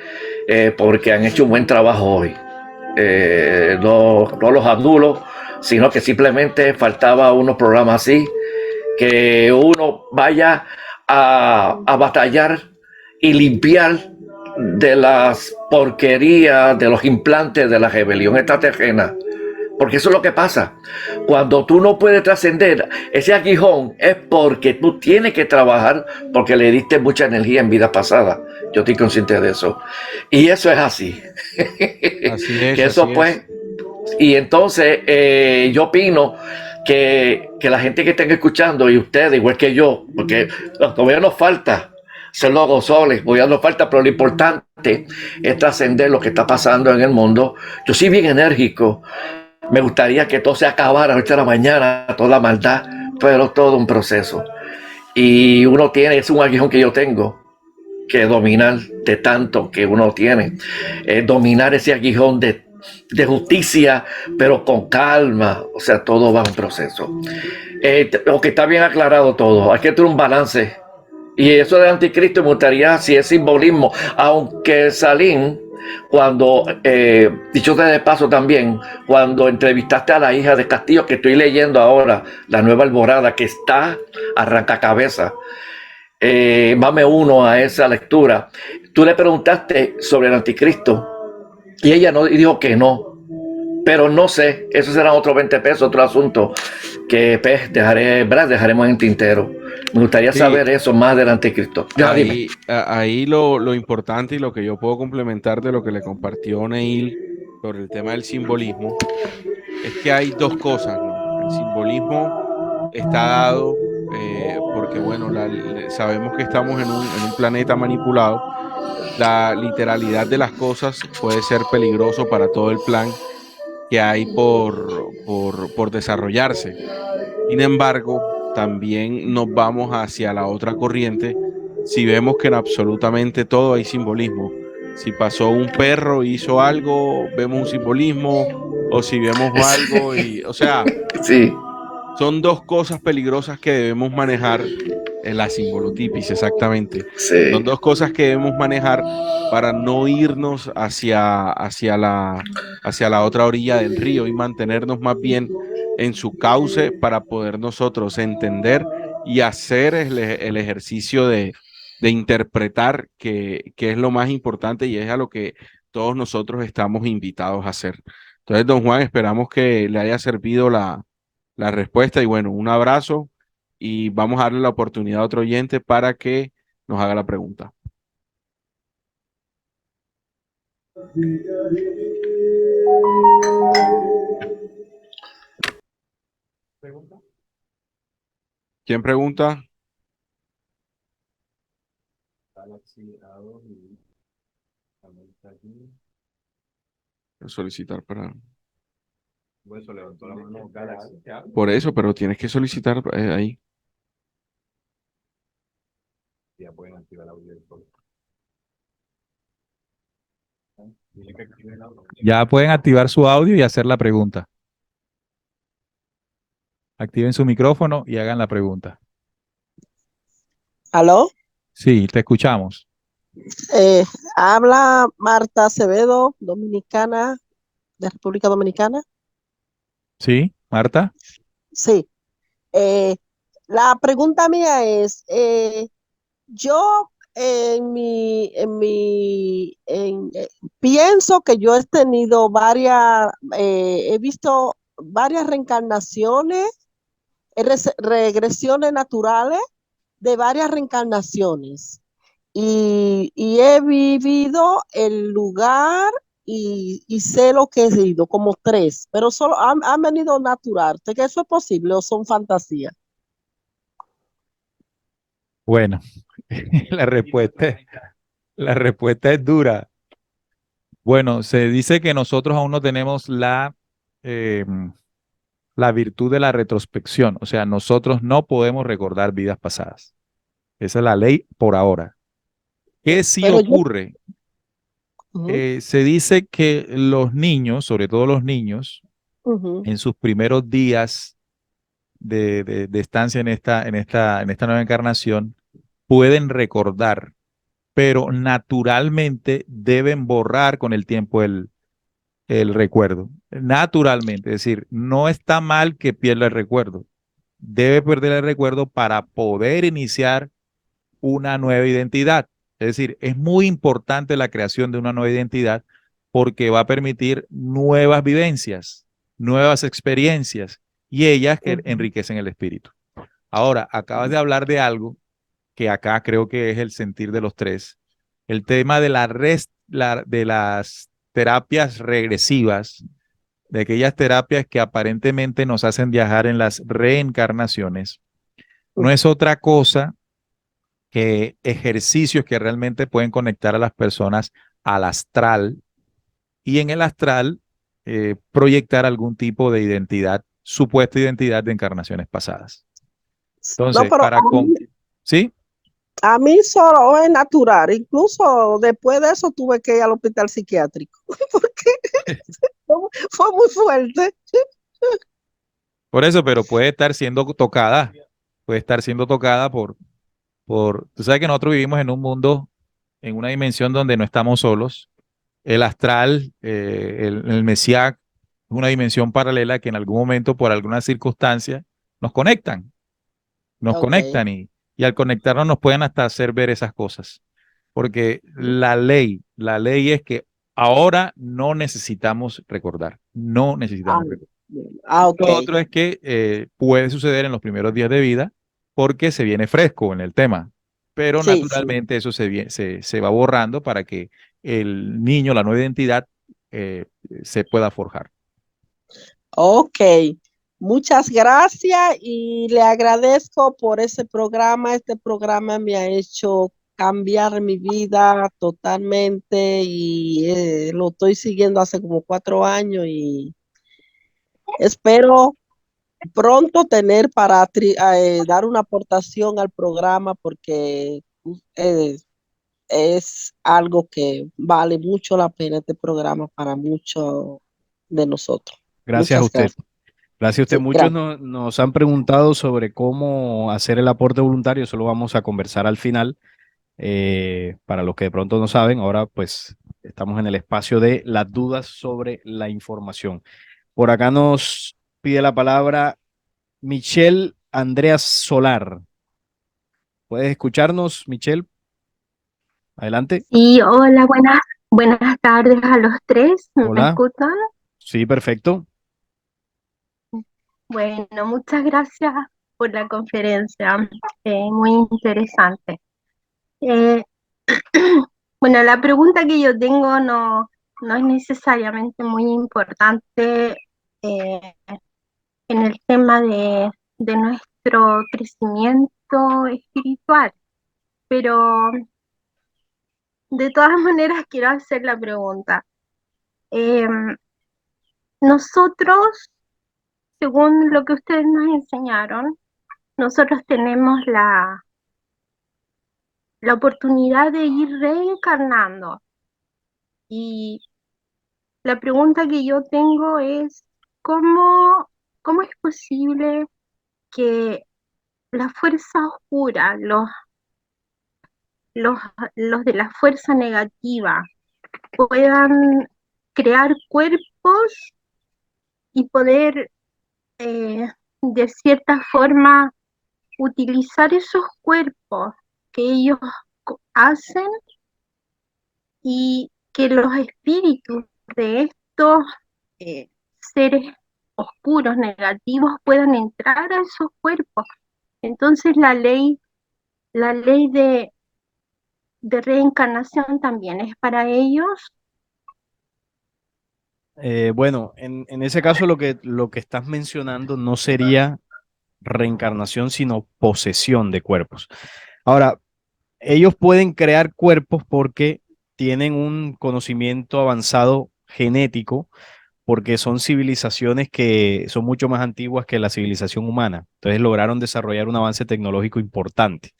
Speaker 9: porque han hecho un buen trabajo hoy. No los adulo, sino que simplemente faltaba unos programas así, que uno vaya a batallar y limpiar de las porquerías, de los implantes de la rebelión extraterrena. Porque eso es lo que pasa. Cuando tú no puedes trascender ese aguijón, es porque tú tienes que trabajar, porque le diste mucha energía en vida pasada. Yo estoy consciente de eso. Y eso es así.
Speaker 1: Así es.
Speaker 9: Que eso
Speaker 1: así
Speaker 9: pues.
Speaker 1: es.
Speaker 9: Y entonces yo opino que la gente que estén escuchando, y ustedes, igual que yo, porque todavía nos falta ser los gozoles, todavía nos falta, pero lo importante es trascender lo que está pasando en el mundo. Yo soy bien enérgico. Me gustaría que todo se acabara ahorita a la mañana, toda la maldad, pero todo un proceso. Y uno tiene, es un aguijón que yo tengo, que dominar de tanto que uno tiene. Dominar ese aguijón de justicia, pero con calma. O sea, todo va en proceso. Ok, está bien aclarado todo. Hay que tener un balance. Y eso del anticristo me gustaría, si es simbolismo, aunque Salim, cuando, dicho de paso también, cuando entrevistaste a la hija de Castillo, que estoy leyendo ahora, La Nueva Alborada, que está arrancacabezas, mame uno a esa lectura, tú le preguntaste sobre el anticristo y ella dijo que no, pero no sé, eso será otros 20 pesos, otro asunto que pues, dejaremos en tintero. Me gustaría saber eso más del anticristo.
Speaker 6: Ahí lo importante y lo que yo puedo complementar de lo que le compartió Neil sobre el tema del simbolismo es que hay dos cosas, ¿no? El simbolismo está dado porque, bueno, sabemos que estamos en un planeta manipulado. La literalidad de las cosas puede ser peligroso para todo el plan que hay por desarrollarse. Sin embargo, también nos vamos hacia la otra corriente si vemos que en absolutamente todo hay simbolismo. Si pasó un perro, hizo algo, vemos un simbolismo, o si vemos algo y, o sea,
Speaker 9: Sí,
Speaker 6: son dos cosas peligrosas que debemos manejar en la simbolotipis, exactamente.
Speaker 9: sí.
Speaker 6: Son dos cosas que debemos manejar para no irnos hacia la otra orilla del río y mantenernos más bien en su cauce para poder nosotros entender y hacer el ejercicio de interpretar que es lo más importante y es a lo que todos nosotros estamos invitados a hacer. Entonces, don Juan, esperamos que le haya servido la respuesta y bueno, un abrazo y vamos a darle la oportunidad a otro oyente para que nos haga la pregunta. ¿Quién pregunta? Solicitar para... Por eso, pero tienes que solicitar ahí.
Speaker 1: Ya pueden activar su audio y hacer la pregunta. Activen su micrófono y hagan la pregunta.
Speaker 10: ¿Aló?
Speaker 1: Sí, te escuchamos.
Speaker 10: Habla Marta Acevedo, dominicana, de República Dominicana.
Speaker 1: Sí, Marta.
Speaker 10: Sí. La pregunta mía es, yo pienso que yo he tenido he visto varias reencarnaciones, regresiones naturales de varias reencarnaciones. Y he vivido el lugar y sé lo que he sido, como 3, pero solo han venido natural. ¿Usted que eso es posible o son fantasías?
Speaker 1: Bueno, la respuesta es dura. Bueno, se dice que nosotros aún no tenemos la virtud de la retrospección. O sea, nosotros no podemos recordar vidas pasadas. Esa es la ley por ahora. ¿Qué sí
Speaker 10: Pero
Speaker 1: ocurre? Se dice que los niños, sobre todo los niños, en sus primeros días de estancia en esta nueva encarnación, pueden recordar, pero naturalmente deben borrar con el tiempo el recuerdo. Naturalmente, es decir, no está mal que pierda el recuerdo. Debe perder el recuerdo para poder iniciar una nueva identidad. Es decir, es muy importante la creación de una nueva identidad porque va a permitir nuevas vivencias, nuevas experiencias y ellas que enriquecen el espíritu. Ahora, acabas de hablar de algo que acá creo que es el sentir de los 3, el tema de de las terapias regresivas, de aquellas terapias que aparentemente nos hacen viajar en las reencarnaciones, no es otra cosa que ejercicios que realmente pueden conectar a las personas al astral y en el astral proyectar algún tipo de identidad, supuesta identidad de encarnaciones pasadas. Entonces,
Speaker 10: no, pero
Speaker 1: ¿sí?
Speaker 10: a mí solo es natural. Incluso después de eso tuve que ir al hospital psiquiátrico porque fue muy fuerte.
Speaker 1: Por eso, pero puede estar siendo tocada tú sabes que nosotros vivimos en un mundo, en una dimensión donde no estamos solos. El astral, el Mesiac, es una dimensión paralela que en algún momento, por alguna circunstancia, nos conectan. Y al conectarnos nos pueden hasta hacer ver esas cosas. Porque la ley es que ahora no necesitamos recordar. No necesitamos recordar. Lo otro es que puede suceder en los primeros días de vida porque se viene fresco en el tema, pero naturalmente eso se va borrando para que el niño, la nueva identidad, se pueda forjar.
Speaker 10: Ok, muchas gracias y le agradezco por ese programa. Este programa me ha hecho cambiar mi vida totalmente y lo estoy siguiendo hace como 4 años y espero pronto tener para dar una aportación al programa porque eh, es algo que vale mucho la pena este programa para muchos de nosotros.
Speaker 3: Gracias a
Speaker 10: Muchas
Speaker 3: usted.
Speaker 10: gracias.
Speaker 3: Gracias a usted.
Speaker 10: Sí,
Speaker 3: Muchos
Speaker 10: gracias.
Speaker 3: nos han preguntado sobre cómo hacer el aporte voluntario. Eso lo vamos a conversar al final. Para los que de pronto no saben, ahora pues estamos en el espacio de las dudas sobre la información. Por acá nos pide la palabra Michelle Andreas Solar. ¿Puedes escucharnos, Michelle? Adelante.
Speaker 11: Sí, hola, buenas tardes a los tres. ¿Me
Speaker 3: Hola.
Speaker 11: escuchan?
Speaker 3: Sí, perfecto.
Speaker 11: Bueno, muchas gracias por la conferencia, muy interesante. Eh, bueno, la pregunta que yo tengo no es necesariamente muy importante eh, en el tema de nuestro crecimiento espiritual, pero de todas maneras quiero hacer la pregunta. Em, Nosotros, según lo que ustedes nos enseñaron, nosotros tenemos la oportunidad de ir reencarnando. Y la pregunta que yo tengo es, ¿cómo es posible que la fuerza oscura, los, los de la fuerza negativa, puedan crear cuerpos y poder, de cierta forma, utilizar esos cuerpos que ellos hacen y que los espíritus de estos eh, seres oscuros, negativos, puedan entrar a esos cuerpos? Entonces la ley de reencarnación también es para ellos.
Speaker 3: Bueno, en ese caso lo que estás mencionando no sería reencarnación, sino posesión de cuerpos. Ahora, ellos pueden crear cuerpos porque tienen un conocimiento avanzado genético, porque son civilizaciones que son mucho más antiguas que la civilización humana. Entonces lograron desarrollar un avance tecnológico importante.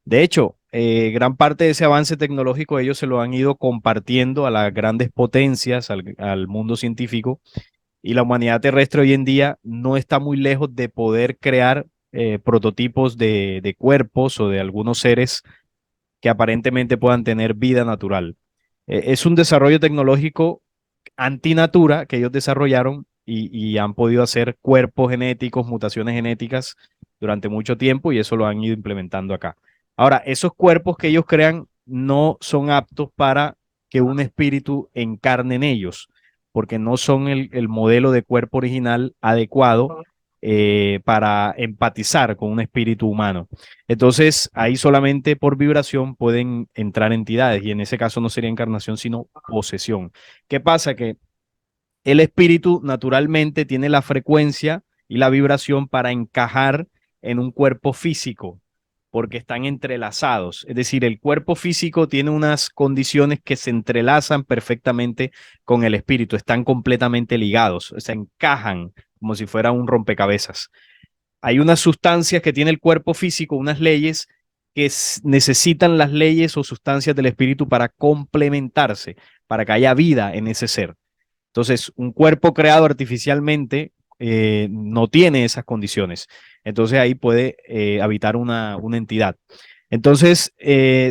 Speaker 3: De hecho, gran parte de ese avance tecnológico ellos se lo han ido compartiendo a las grandes potencias, al mundo científico, y la humanidad terrestre hoy en día no está muy lejos de poder crear prototipos de cuerpos o de algunos seres que aparentemente puedan tener vida natural. Es un desarrollo tecnológico antinatura que ellos desarrollaron y han podido hacer cuerpos genéticos, mutaciones genéticas durante mucho tiempo y eso lo han ido implementando acá. Ahora, esos cuerpos que ellos crean no son aptos para que un espíritu encarne en ellos, porque no son el modelo de cuerpo original adecuado para empatizar con un espíritu humano. Entonces, ahí solamente por vibración pueden entrar entidades y en ese caso no sería encarnación, sino posesión. ¿Qué pasa? Que el espíritu naturalmente tiene la frecuencia y la vibración para encajar en un cuerpo físico, porque están entrelazados. Es decir, el cuerpo físico tiene unas condiciones que se entrelazan perfectamente con el espíritu, están completamente ligados, se encajan como si fuera un rompecabezas. Hay unas sustancias que tiene el cuerpo físico, unas leyes que necesitan las leyes o sustancias del espíritu para complementarse, para que haya vida en ese ser. Entonces, un cuerpo creado artificialmente no tiene esas condiciones. Entonces, ahí puede habitar una entidad. Entonces,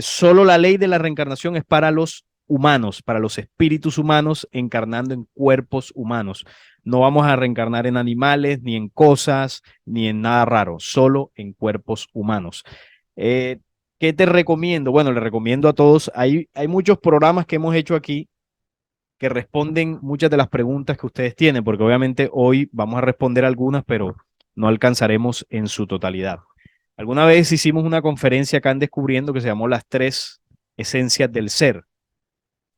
Speaker 3: solo la ley de la reencarnación es para los humanos, para los espíritus humanos encarnando en cuerpos humanos. No vamos a reencarnar en animales, ni en cosas, ni en nada raro, solo en cuerpos humanos. Eh, ¿Qué te recomiendo? Bueno, le recomiendo a todos, hay muchos programas que hemos hecho aquí que responden muchas de las preguntas que ustedes tienen, porque obviamente hoy vamos a responder algunas, pero no alcanzaremos en su totalidad. Alguna vez hicimos una conferencia acá en Descubriendo que se llamó Las tres esencias del ser.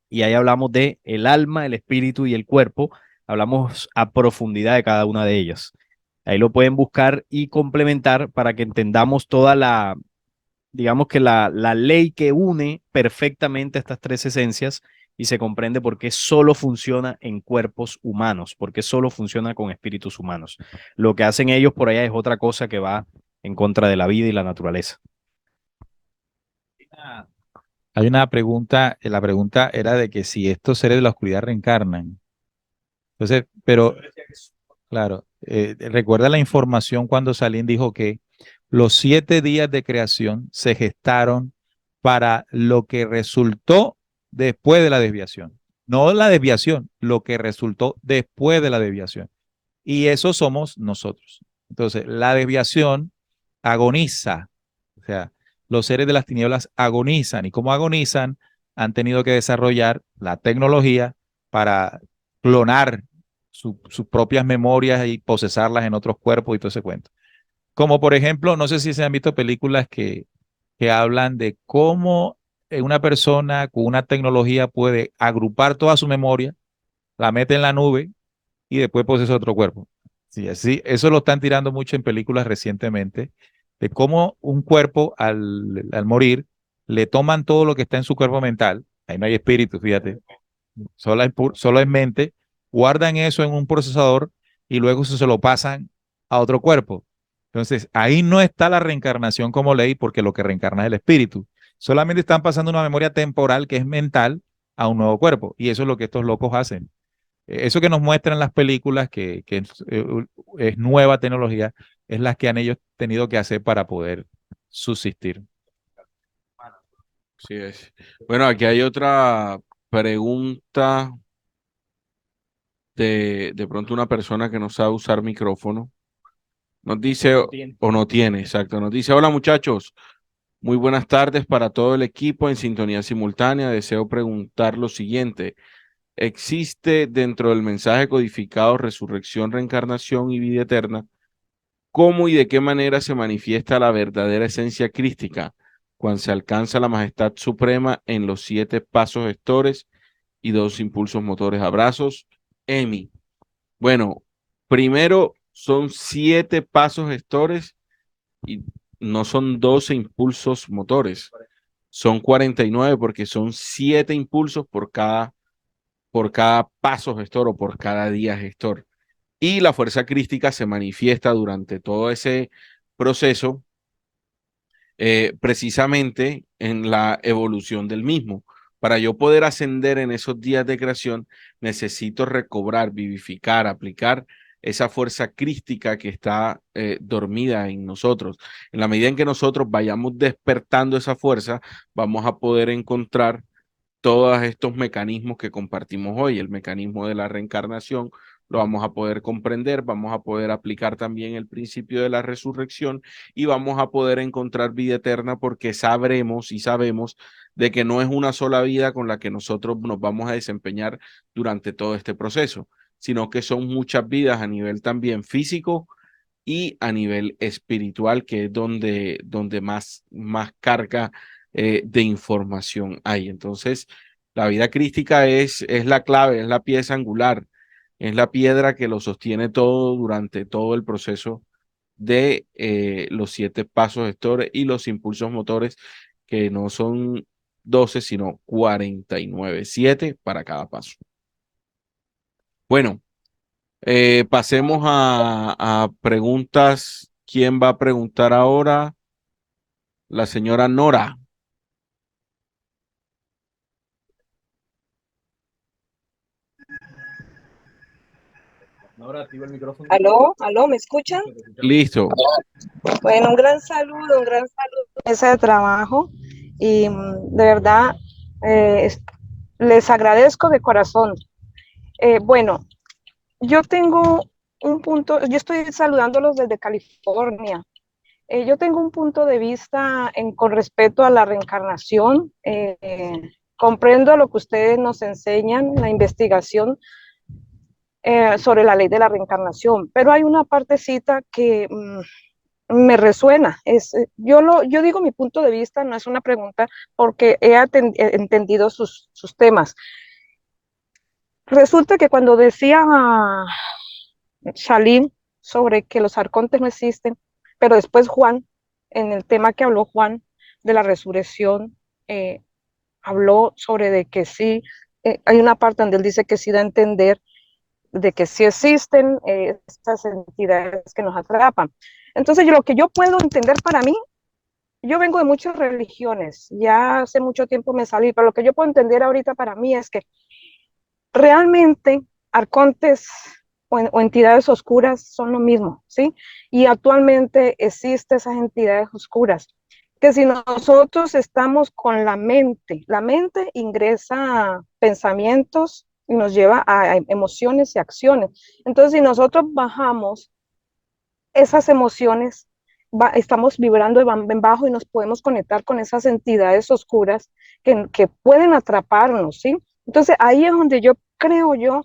Speaker 3: Y ahí hablamos de el alma, el espíritu y el cuerpo. Hablamos a profundidad de cada una de ellas. Ahí lo pueden buscar y complementar para que entendamos toda digamos que la ley que une perfectamente estas tres esencias y se comprende por qué solo funciona en cuerpos humanos, por qué solo funciona con espíritus humanos. Lo que hacen ellos por allá es otra cosa que va en contra de la vida y la naturaleza.
Speaker 1: Hay una pregunta, la pregunta era de que si estos seres de la oscuridad reencarnan. Entonces, pero, claro, recuerda la información cuando Salim dijo que los 7 días de creación se gestaron para lo que resultó después de la desviación. No la desviación, lo que resultó después de la desviación. Y eso somos nosotros. Entonces, la desviación agoniza, o sea, los seres de las tinieblas agonizan y como agonizan, han tenido que desarrollar la tecnología para clonar sus propias memorias y procesarlas en otros cuerpos y todo ese cuento. Como por ejemplo, no sé si se han visto películas que hablan de cómo una persona con una tecnología puede agrupar toda su memoria, la mete en la nube y después procesa otro cuerpo. Sí, así, eso lo están tirando mucho en películas recientemente, de cómo un cuerpo al morir le toman todo lo que está en su cuerpo mental, ahí no hay espíritu, fíjate, solo es mente, guardan eso en un procesador y luego eso se lo pasan a otro cuerpo. Entonces, ahí no está la reencarnación como ley porque lo que reencarna es el espíritu. Solamente están pasando una memoria temporal que es mental a un nuevo cuerpo y eso es lo que estos locos hacen. Eso que nos muestran las películas, que es nueva tecnología, es las que han ellos tenido que hacer para poder subsistir.
Speaker 6: Sí es. Bueno, aquí hay otra pregunta de pronto una persona que no sabe usar micrófono. Nos dice, o no tiene, exacto. Nos dice, hola muchachos, muy buenas tardes para todo el equipo en sintonía simultánea. Deseo preguntar lo siguiente. ¿Existe dentro del mensaje codificado resurrección, reencarnación y vida eterna? ¿Cómo y de qué manera se manifiesta la verdadera esencia crística cuando se alcanza la majestad suprema en los 7 pasos gestores y 2 impulsos motores? Abrazos, Emi. Bueno, primero son 7 pasos gestores y no son 12 impulsos motores. Son 49 porque son 7 impulsos por cada paso gestor o por cada día gestor. Y la fuerza crística se manifiesta durante todo ese proceso, precisamente en la evolución del mismo. Para yo poder ascender en esos días de creación, necesito recobrar, vivificar, aplicar esa fuerza crística que está dormida en nosotros. En la medida en que nosotros vayamos despertando esa fuerza, vamos a poder encontrar todos estos mecanismos que compartimos hoy, el mecanismo de la reencarnación, lo vamos a poder comprender, vamos a poder aplicar también el principio de la resurrección y vamos a poder encontrar vida eterna porque sabremos y sabemos de que no es una sola vida con la que nosotros nos vamos a desempeñar durante todo este proceso, sino que son muchas vidas a nivel también físico y a nivel espiritual, que es donde más carga de información hay. Entonces, la vida crística es la clave, es la pieza angular, es la piedra que lo sostiene todo durante todo el proceso de los 7 pasos gestores y los impulsos motores, que no son 12, sino 49, 7 para cada paso. Bueno, pasemos a preguntas. ¿Quién va a preguntar ahora? La señora Nora.
Speaker 3: Nora, activa el micrófono.
Speaker 12: Aló, ¿me escuchan?
Speaker 6: Listo.
Speaker 12: Bueno, un gran saludo a ese trabajo y de verdad les agradezco de corazón. Bueno, yo tengo un punto, yo estoy saludándolos desde California. Yo tengo un punto de vista con respecto a la reencarnación. Comprendo lo que ustedes nos enseñan, la investigación sobre la ley de la reencarnación, pero hay una partecita que me resuena. Yo digo mi punto de vista, no es una pregunta, porque he entendido sus temas. Resulta que cuando decía Salim sobre que los arcontes no existen, pero después Juan, en el tema que habló Juan de la resurrección, habló sobre de que sí, hay una parte donde él dice que sí da a entender de que sí existen estas entidades que nos atrapan. Entonces, lo que yo puedo entender para mí, yo vengo de muchas religiones, ya hace mucho tiempo me salí, pero lo que yo puedo entender ahorita para mí es que realmente arcontes o entidades oscuras son lo mismo, ¿sí? Y actualmente existen esas entidades oscuras, que si nosotros estamos con la mente ingresa pensamientos y nos lleva a emociones y acciones. Entonces, si nosotros bajamos esas emociones, estamos vibrando en bajo y nos podemos conectar con esas entidades oscuras que pueden atraparnos, ¿sí? Entonces, ahí es donde yo creo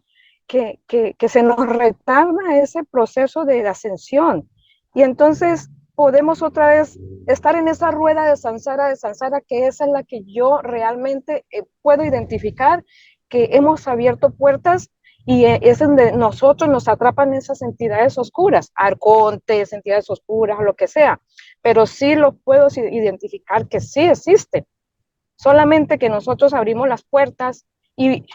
Speaker 12: que se nos retarda ese proceso de ascensión. Y entonces podemos otra vez estar en esa rueda de samsara, que esa es la que yo realmente puedo identificar, que hemos abierto puertas y es donde nosotros nos atrapan esas entidades oscuras, arcontes, entidades oscuras, lo que sea, pero sí lo puedo identificar que sí existen, solamente que nosotros abrimos las puertas y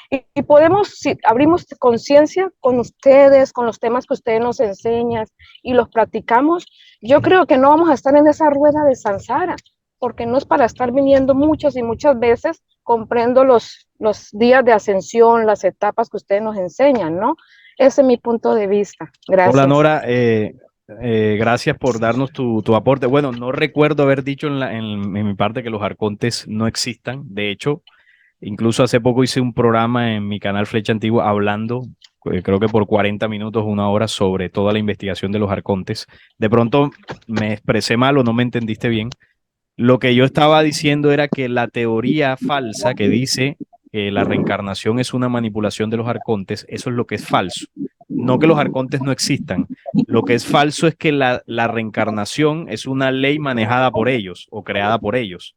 Speaker 12: podemos, si abrimos conciencia con ustedes, con los temas que ustedes nos enseñan y los practicamos, yo creo que no vamos a estar en esa rueda de samsara, porque no es para estar viniendo muchas y muchas veces, comprendo los días de ascensión, las etapas que ustedes nos enseñan, ¿no? Ese es mi punto de vista. Gracias.
Speaker 3: Hola Nora, gracias por darnos tu aporte. Bueno, no recuerdo haber dicho en mi parte que los arcontes no existan. De hecho, incluso hace poco hice un programa en mi canal Flecha Antigua hablando, creo que por 40 minutos, 1 hora, sobre toda la investigación de los arcontes. De pronto me expresé mal o no me entendiste bien. Lo que yo estaba diciendo era que la teoría falsa que dice que la reencarnación es una manipulación de los arcontes, eso es lo que es falso. No que los arcontes no existan. Lo que es falso es que la reencarnación es una ley manejada por ellos o creada por ellos.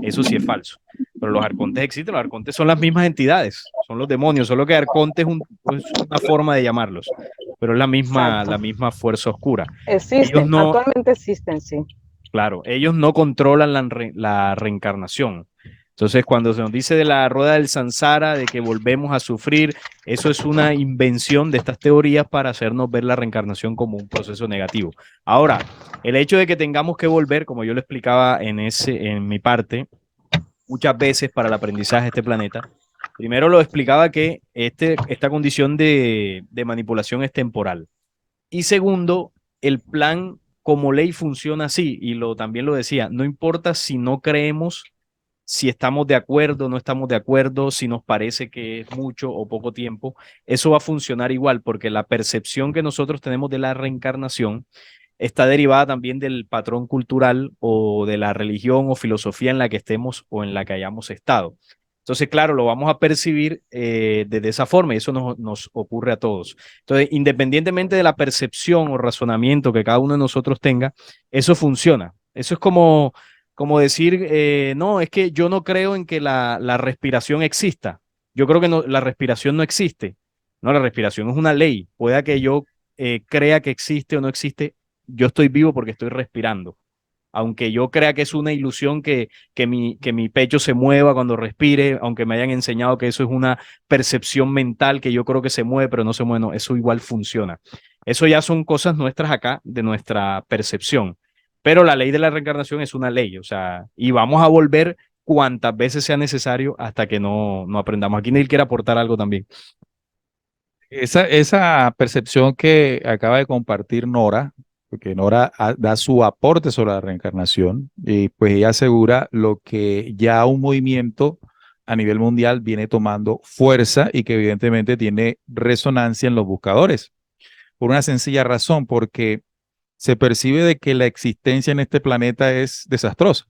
Speaker 3: Eso sí es falso. Pero los arcontes existen, los arcontes son las mismas entidades, son los demonios, solo que arconte es una forma de llamarlos, pero es la misma fuerza oscura.
Speaker 12: Existen, actualmente existen, sí.
Speaker 3: Claro, ellos no controlan la reencarnación. Entonces, cuando se nos dice de la rueda del samsara, de que volvemos a sufrir, eso es una invención de estas teorías para hacernos ver la reencarnación como un proceso negativo. Ahora, el hecho de que tengamos que volver, como yo lo explicaba en mi parte, muchas veces para el aprendizaje de este planeta, primero lo explicaba que esta condición de manipulación es temporal. Y segundo, el plan como ley funciona así, y también lo decía, no importa si no creemos, si estamos de acuerdo, no estamos de acuerdo, si nos parece que es mucho o poco tiempo, eso va a funcionar igual, porque la percepción que nosotros tenemos de la reencarnación está derivada también del patrón cultural o de la religión o filosofía en la que estemos o en la que hayamos estado. Entonces, claro, lo vamos a percibir de esa forma y eso nos ocurre a todos. Entonces, independientemente de la percepción o razonamiento que cada uno de nosotros tenga, eso funciona. Eso es como decir, no, es que yo no creo en que la respiración exista. Yo creo que la respiración no existe. No, la respiración es una ley. Pueda que yo crea que existe o no existe, yo estoy vivo porque estoy respirando. Aunque yo crea que es una ilusión que mi pecho se mueva cuando respire, aunque me hayan enseñado que eso es una percepción mental que yo creo que se mueve, pero no se mueve, no, eso igual funciona. Eso ya son cosas nuestras acá, de nuestra percepción. Pero la ley de la reencarnación es una ley, o sea, y vamos a volver cuantas veces sea necesario hasta que no aprendamos. Aquí Neil quiere aportar algo también.
Speaker 1: Esa percepción que acaba de compartir Nora, porque Nora da su aporte sobre la reencarnación, y pues ella asegura lo que ya un movimiento a nivel mundial viene tomando fuerza y que evidentemente tiene resonancia en los buscadores, por una sencilla razón, porque se percibe de que la existencia en este planeta es desastrosa.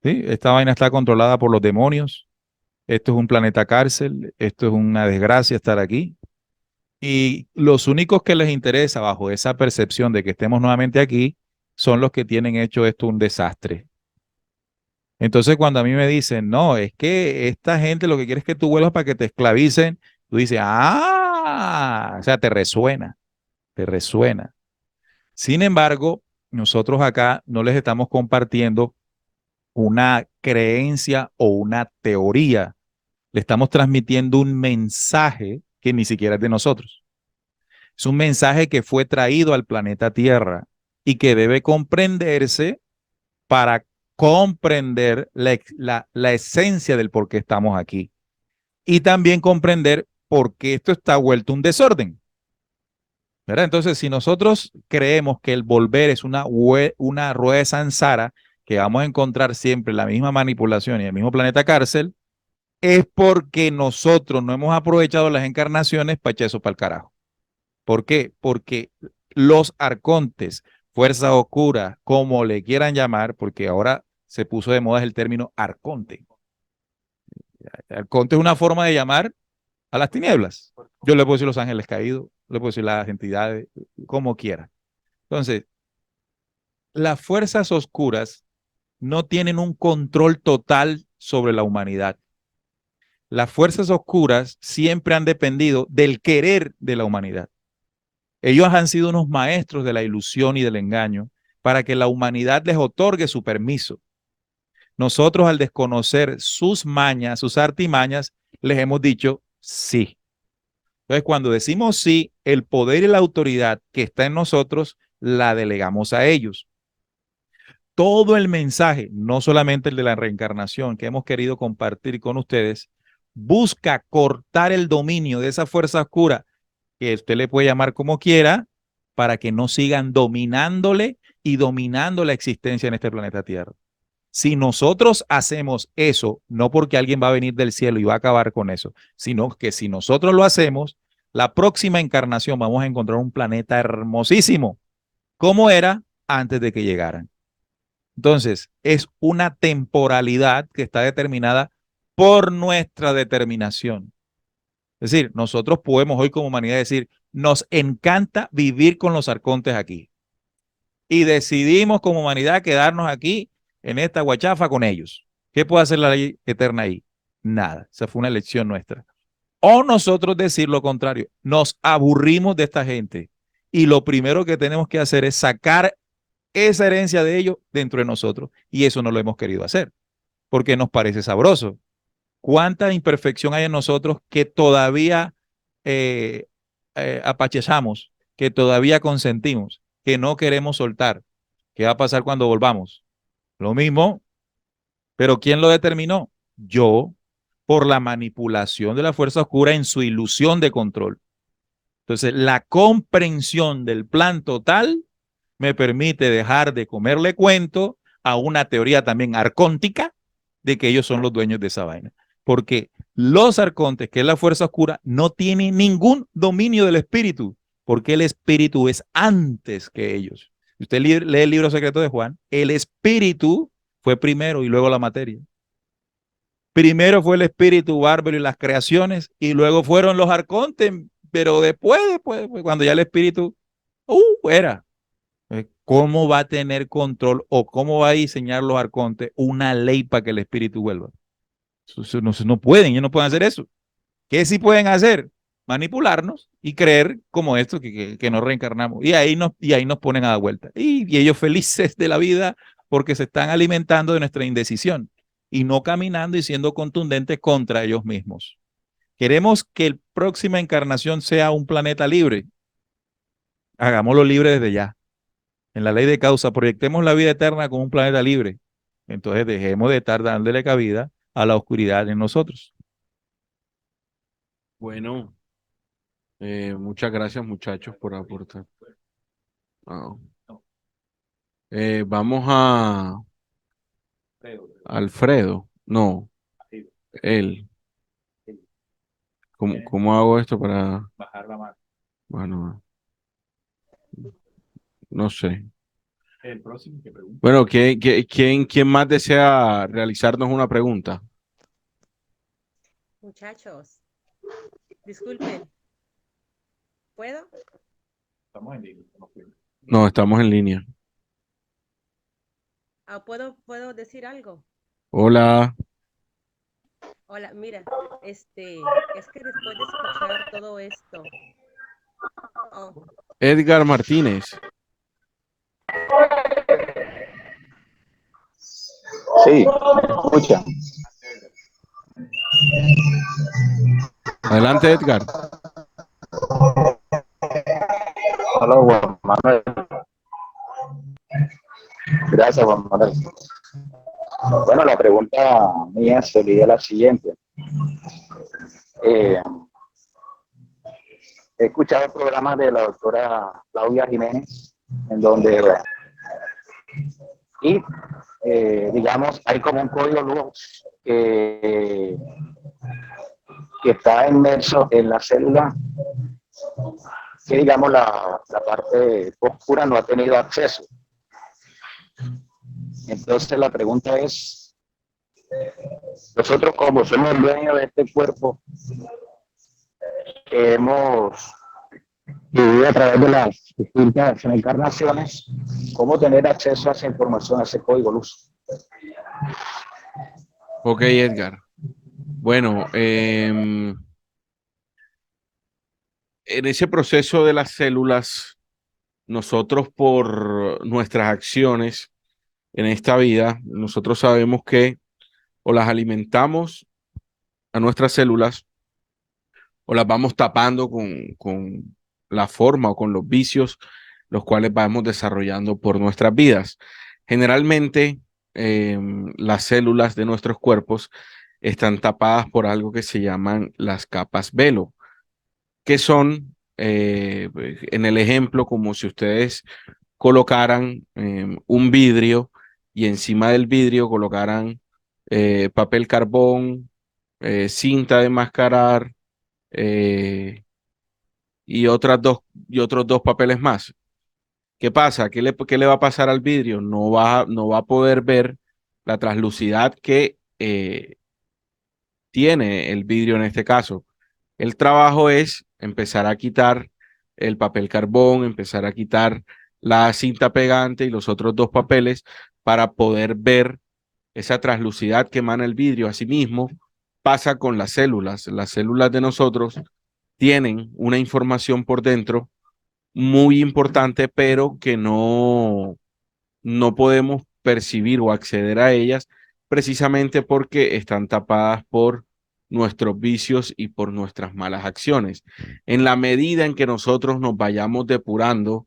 Speaker 1: ¿Sí? Esta vaina está controlada por los demonios, esto es un planeta cárcel, esto es una desgracia estar aquí. Y los únicos que les interesa bajo esa percepción de que estemos nuevamente aquí son los que tienen hecho esto un desastre. Entonces cuando a mí me dicen, no, es que esta gente lo que quiere es que tú vuelvas para que te esclavicen, tú dices, o sea, te resuena, te resuena. Sin embargo, nosotros acá no les estamos compartiendo una creencia o una teoría, Le estamos transmitiendo un mensaje que ni siquiera es de nosotros. Es un mensaje que fue traído al planeta Tierra y que debe comprenderse para comprender la esencia del por qué estamos aquí. Y también comprender por qué esto está vuelto un desorden. ¿Verdad? Entonces, si nosotros creemos que el volver es una rueda de samsara, que vamos a encontrar siempre la misma manipulación y el mismo planeta cárcel, es porque nosotros no hemos aprovechado las encarnaciones para echar eso para el carajo. ¿Por qué? Porque los arcontes, fuerzas oscuras, como le quieran llamar, porque ahora se puso de moda el término arconte. Arconte es una forma de llamar a las tinieblas. Yo le puedo decir los ángeles caídos, le puedo decir las entidades, como quiera. Entonces, las fuerzas oscuras no tienen un control total sobre la humanidad. Las fuerzas oscuras siempre han dependido del querer de la humanidad. Ellos han sido unos maestros de la ilusión y del engaño para que la humanidad les otorgue su permiso. Nosotros, al desconocer sus mañas, sus artimañas, les hemos dicho sí. Entonces, cuando decimos sí, el poder y la autoridad que está en nosotros la delegamos a ellos. Todo el mensaje, no solamente el de la reencarnación que hemos querido compartir con ustedes, busca cortar el dominio de esa fuerza oscura, que usted le puede llamar como quiera, para que no sigan dominándole y dominando la existencia en este planeta Tierra. Si nosotros hacemos eso, no porque alguien va a venir del cielo y va a acabar con eso, sino que si nosotros lo hacemos, la próxima encarnación vamos a encontrar un planeta hermosísimo, como era antes de que llegaran. Entonces, es una temporalidad que está determinada por nuestra determinación. Es decir, nosotros podemos hoy como humanidad decir, nos encanta vivir con los arcontes aquí. Y decidimos como humanidad quedarnos aquí en esta guachafa con ellos. ¿Qué puede hacer la ley eterna ahí? Nada. Esa fue una elección nuestra. O nosotros decir lo contrario, nos aburrimos de esta gente y lo primero que tenemos que hacer es sacar esa herencia de ellos dentro de nosotros, y eso no lo hemos querido hacer porque nos parece sabroso. ¿Cuánta imperfección hay en nosotros que todavía apachezamos, que todavía consentimos, que no queremos soltar? ¿Qué va a pasar cuando volvamos? Lo mismo, pero ¿quién lo determinó? Yo, por la manipulación de la fuerza oscura en su ilusión de control. Entonces, la comprensión del plan total me permite dejar de comerle cuento a una teoría también arcóntica de que ellos son los dueños de esa vaina. Porque los arcontes, que es la fuerza oscura, no tienen ningún dominio del espíritu, porque el espíritu es antes que ellos. Usted lee el libro secreto de Juan, el espíritu fue primero y luego la materia. Primero fue el espíritu bárbaro y las creaciones, y luego fueron los arcontes, pero después, cuando ya el espíritu era. ¿Cómo va a tener control o cómo va a diseñar los arcontes una ley para que el espíritu vuelva? No pueden, ellos no pueden hacer eso. ¿Qué sí pueden hacer? Manipularnos y creer como esto, que nos reencarnamos. Y ahí nos ponen a dar vuelta. Y ellos felices de la vida porque se están alimentando de nuestra indecisión y no caminando y siendo contundentes contra ellos mismos. Queremos que la próxima encarnación sea un planeta libre. Hagámoslo libre desde ya. En la ley de causa, proyectemos la vida eterna como un planeta libre. Entonces dejemos de estar dándole cabida a la oscuridad en nosotros.
Speaker 6: Bueno, muchas gracias muchachos por aportar. Vamos a Alfredo. No, él. ¿Cómo hago esto para
Speaker 1: bajar la mano?
Speaker 6: Bueno, no sé.
Speaker 1: El próximo que pregunta.
Speaker 6: Bueno, ¿quién más desea realizarnos una pregunta?
Speaker 13: Muchachos, disculpen. ¿Puedo?
Speaker 1: Estamos en línea.
Speaker 6: No, estamos en línea.
Speaker 13: ¿Puedo decir algo?
Speaker 6: Hola.
Speaker 13: Hola, mira, es que después de escuchar todo esto.
Speaker 6: Edgar Martínez.
Speaker 14: Sí, escucha.
Speaker 6: Adelante, Edgar.
Speaker 14: Hola, Juan Manuel. Gracias, Juan Manuel. Bueno, la pregunta mía sería la siguiente. Eh, He escuchado el programa de la doctora Claudia Jiménez, en donde, y digamos, hay como un código luz que está inmerso en la célula, que digamos la parte oscura no ha tenido acceso. Entonces la pregunta es, nosotros como somos dueños de este cuerpo, que hemos vivido a través de las distintas encarnaciones, ¿cómo tener acceso a esa información, a ese código luz?
Speaker 6: Ok, Edgar. Bueno, en ese proceso de las células, nosotros por nuestras acciones en esta vida, nosotros sabemos que o las alimentamos a nuestras células o las vamos tapando con la forma o con los vicios los cuales vamos desarrollando por nuestras vidas. Generalmente, las células de nuestros cuerpos están tapadas por algo que se llaman las capas velo, que son, en el ejemplo, como si ustedes colocaran un vidrio y encima del vidrio colocaran papel carbón, cinta de mascarar, y otros dos papeles más. ¿Qué pasa? ¿Qué le va a pasar al vidrio? No va a poder ver la translucidad que tiene el vidrio en este caso. El trabajo es empezar a quitar el papel carbón, empezar a quitar la cinta pegante y los otros dos papeles para poder ver esa translucidad que emana el vidrio. Asimismo, pasa con las células. Las células de nosotros tienen una información por dentro muy importante, pero que no podemos percibir o acceder a ellas precisamente porque están tapadas por nuestros vicios y por nuestras malas acciones. En la medida en que nosotros nos vayamos depurando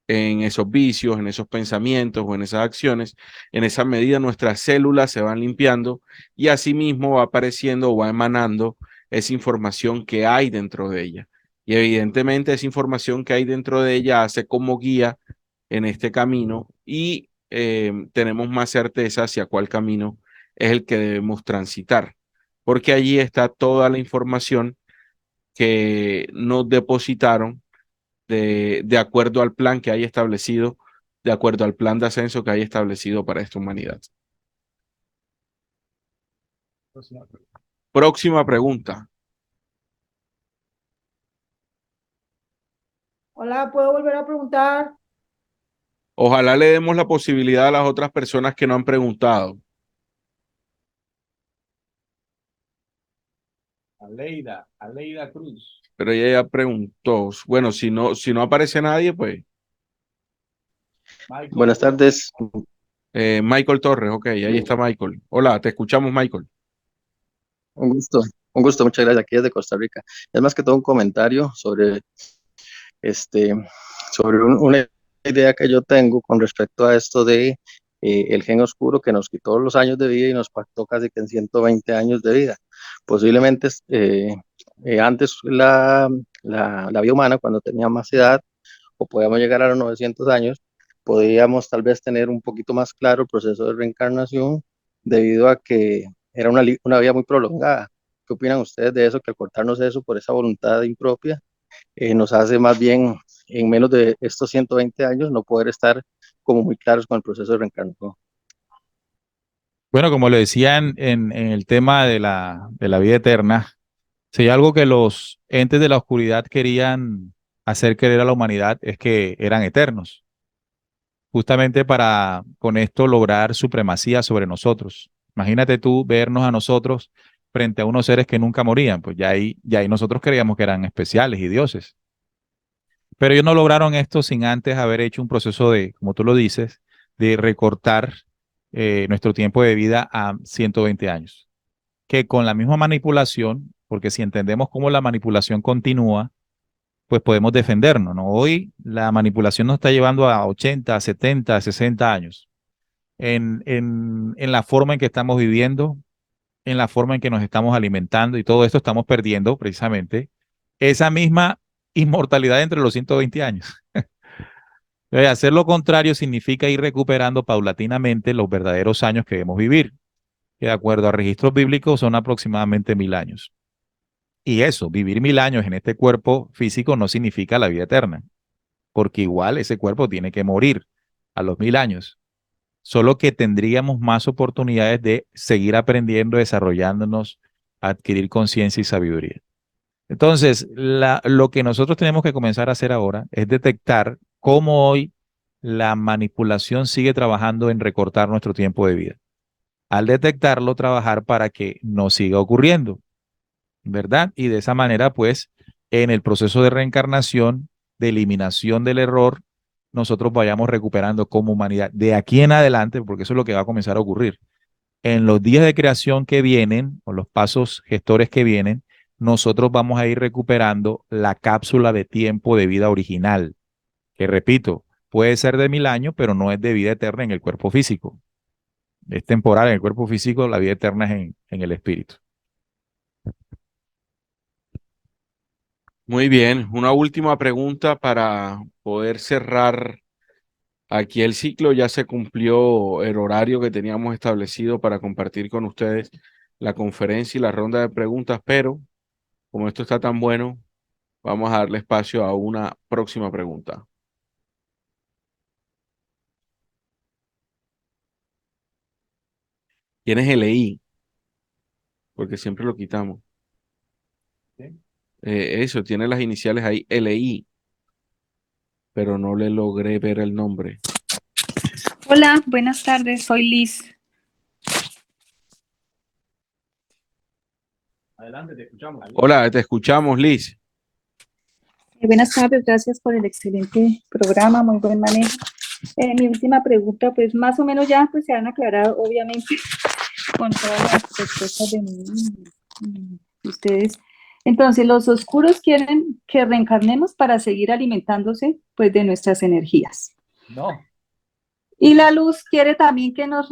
Speaker 6: en esos vicios, en esos pensamientos o en esas acciones, en esa medida nuestras células se van limpiando y asimismo va apareciendo o va emanando esa información que hay dentro de ella. Y evidentemente esa información que hay dentro de ella hace como guía en este camino y tenemos más certeza hacia cuál camino es el que debemos transitar, porque allí está toda la información que nos depositaron de acuerdo al plan que hay establecido, de acuerdo al plan de ascenso que hay establecido para esta humanidad. Próxima pregunta.
Speaker 5: Hola, ¿puedo volver a preguntar?
Speaker 6: Ojalá le demos la posibilidad a las otras personas que no han preguntado.
Speaker 1: Aleida Cruz.
Speaker 6: Pero ella ya preguntó. Bueno, si no aparece nadie, pues.
Speaker 15: Buenas tardes.
Speaker 6: Michael Torres, ok, ahí está Michael. Hola, te escuchamos, Michael.
Speaker 15: Un gusto, muchas gracias. Aquí desde Costa Rica. Es más que todo un comentario sobre una idea que yo tengo con respecto a esto de el gen oscuro que nos quitó los años de vida y nos pactó casi que en 120 años de vida. Posiblemente antes la vida humana, cuando tenía más edad, o podíamos llegar a los 900 años, podíamos tal vez tener un poquito más claro el proceso de reencarnación debido a que era una vida muy prolongada. ¿Qué opinan ustedes de eso? Que al cortarnos eso por esa voluntad impropia, nos hace más bien en menos de estos 120 años no poder estar como muy claros con el proceso de reencarnación.
Speaker 1: Bueno, como le decían en el tema de la vida eterna, si hay algo que los entes de la oscuridad querían hacer creer a la humanidad es que eran eternos, justamente para con esto lograr supremacía sobre nosotros. Imagínate tú vernos a nosotros frente a unos seres que nunca morían, pues ya ahí nosotros creíamos que eran especiales y dioses. Pero ellos no lograron esto sin antes haber hecho un proceso de, como tú lo dices, de recortar nuestro tiempo de vida a 120 años. que con la misma manipulación, porque si entendemos cómo la manipulación continúa, pues podemos defendernos, ¿no? Hoy la manipulación nos está llevando a 80, 70, 60 años en la forma en que estamos viviendo, en la forma en que nos estamos alimentando y todo esto estamos perdiendo precisamente esa misma inmortalidad entre los 120 años. Hacer lo contrario significa ir recuperando paulatinamente los verdaderos años que debemos vivir, que de acuerdo a registros bíblicos son aproximadamente 1000 años. Y eso, vivir 1000 años en este cuerpo físico no significa la vida eterna, porque igual ese cuerpo tiene que morir a los 1000 años. Solo que tendríamos más oportunidades de seguir aprendiendo, desarrollándonos, adquirir conciencia y sabiduría. Entonces, lo que nosotros tenemos que comenzar a hacer ahora es detectar cómo hoy la manipulación sigue trabajando en recortar nuestro tiempo de vida. Al detectarlo, trabajar para que no siga ocurriendo, ¿verdad? Y de esa manera, pues, en el proceso de reencarnación, de eliminación del error, nosotros vayamos recuperando como humanidad de aquí en adelante, porque eso es lo que va a comenzar a ocurrir. En los días de creación que vienen, o los pasos gestores que vienen, nosotros vamos a ir recuperando la cápsula de tiempo de vida original, que repito, puede ser de 1000 años, pero no es de vida eterna en el cuerpo físico. Es temporal en el cuerpo físico, la vida eterna es en el espíritu.
Speaker 6: Muy bien, una última pregunta para poder cerrar aquí el ciclo. Ya se cumplió el horario que teníamos establecido para compartir con ustedes la conferencia y la ronda de preguntas, pero como esto está tan bueno, vamos a darle espacio a una próxima pregunta. ¿Tienes LI? Porque siempre lo quitamos. Eso, tiene las iniciales ahí, LI, pero no le logré ver el nombre.
Speaker 16: Hola, buenas tardes, soy Liz.
Speaker 3: Adelante, te escuchamos.
Speaker 6: Hola, te escuchamos, Liz.
Speaker 16: Buenas tardes, gracias por el excelente programa, muy buen manejo. Mi última pregunta, pues más o menos ya pues, se han aclarado, obviamente, con todas las respuestas de ustedes. Entonces, los oscuros quieren que reencarnemos para seguir alimentándose pues, de nuestras energías.
Speaker 1: No.
Speaker 16: Y la luz quiere también que nos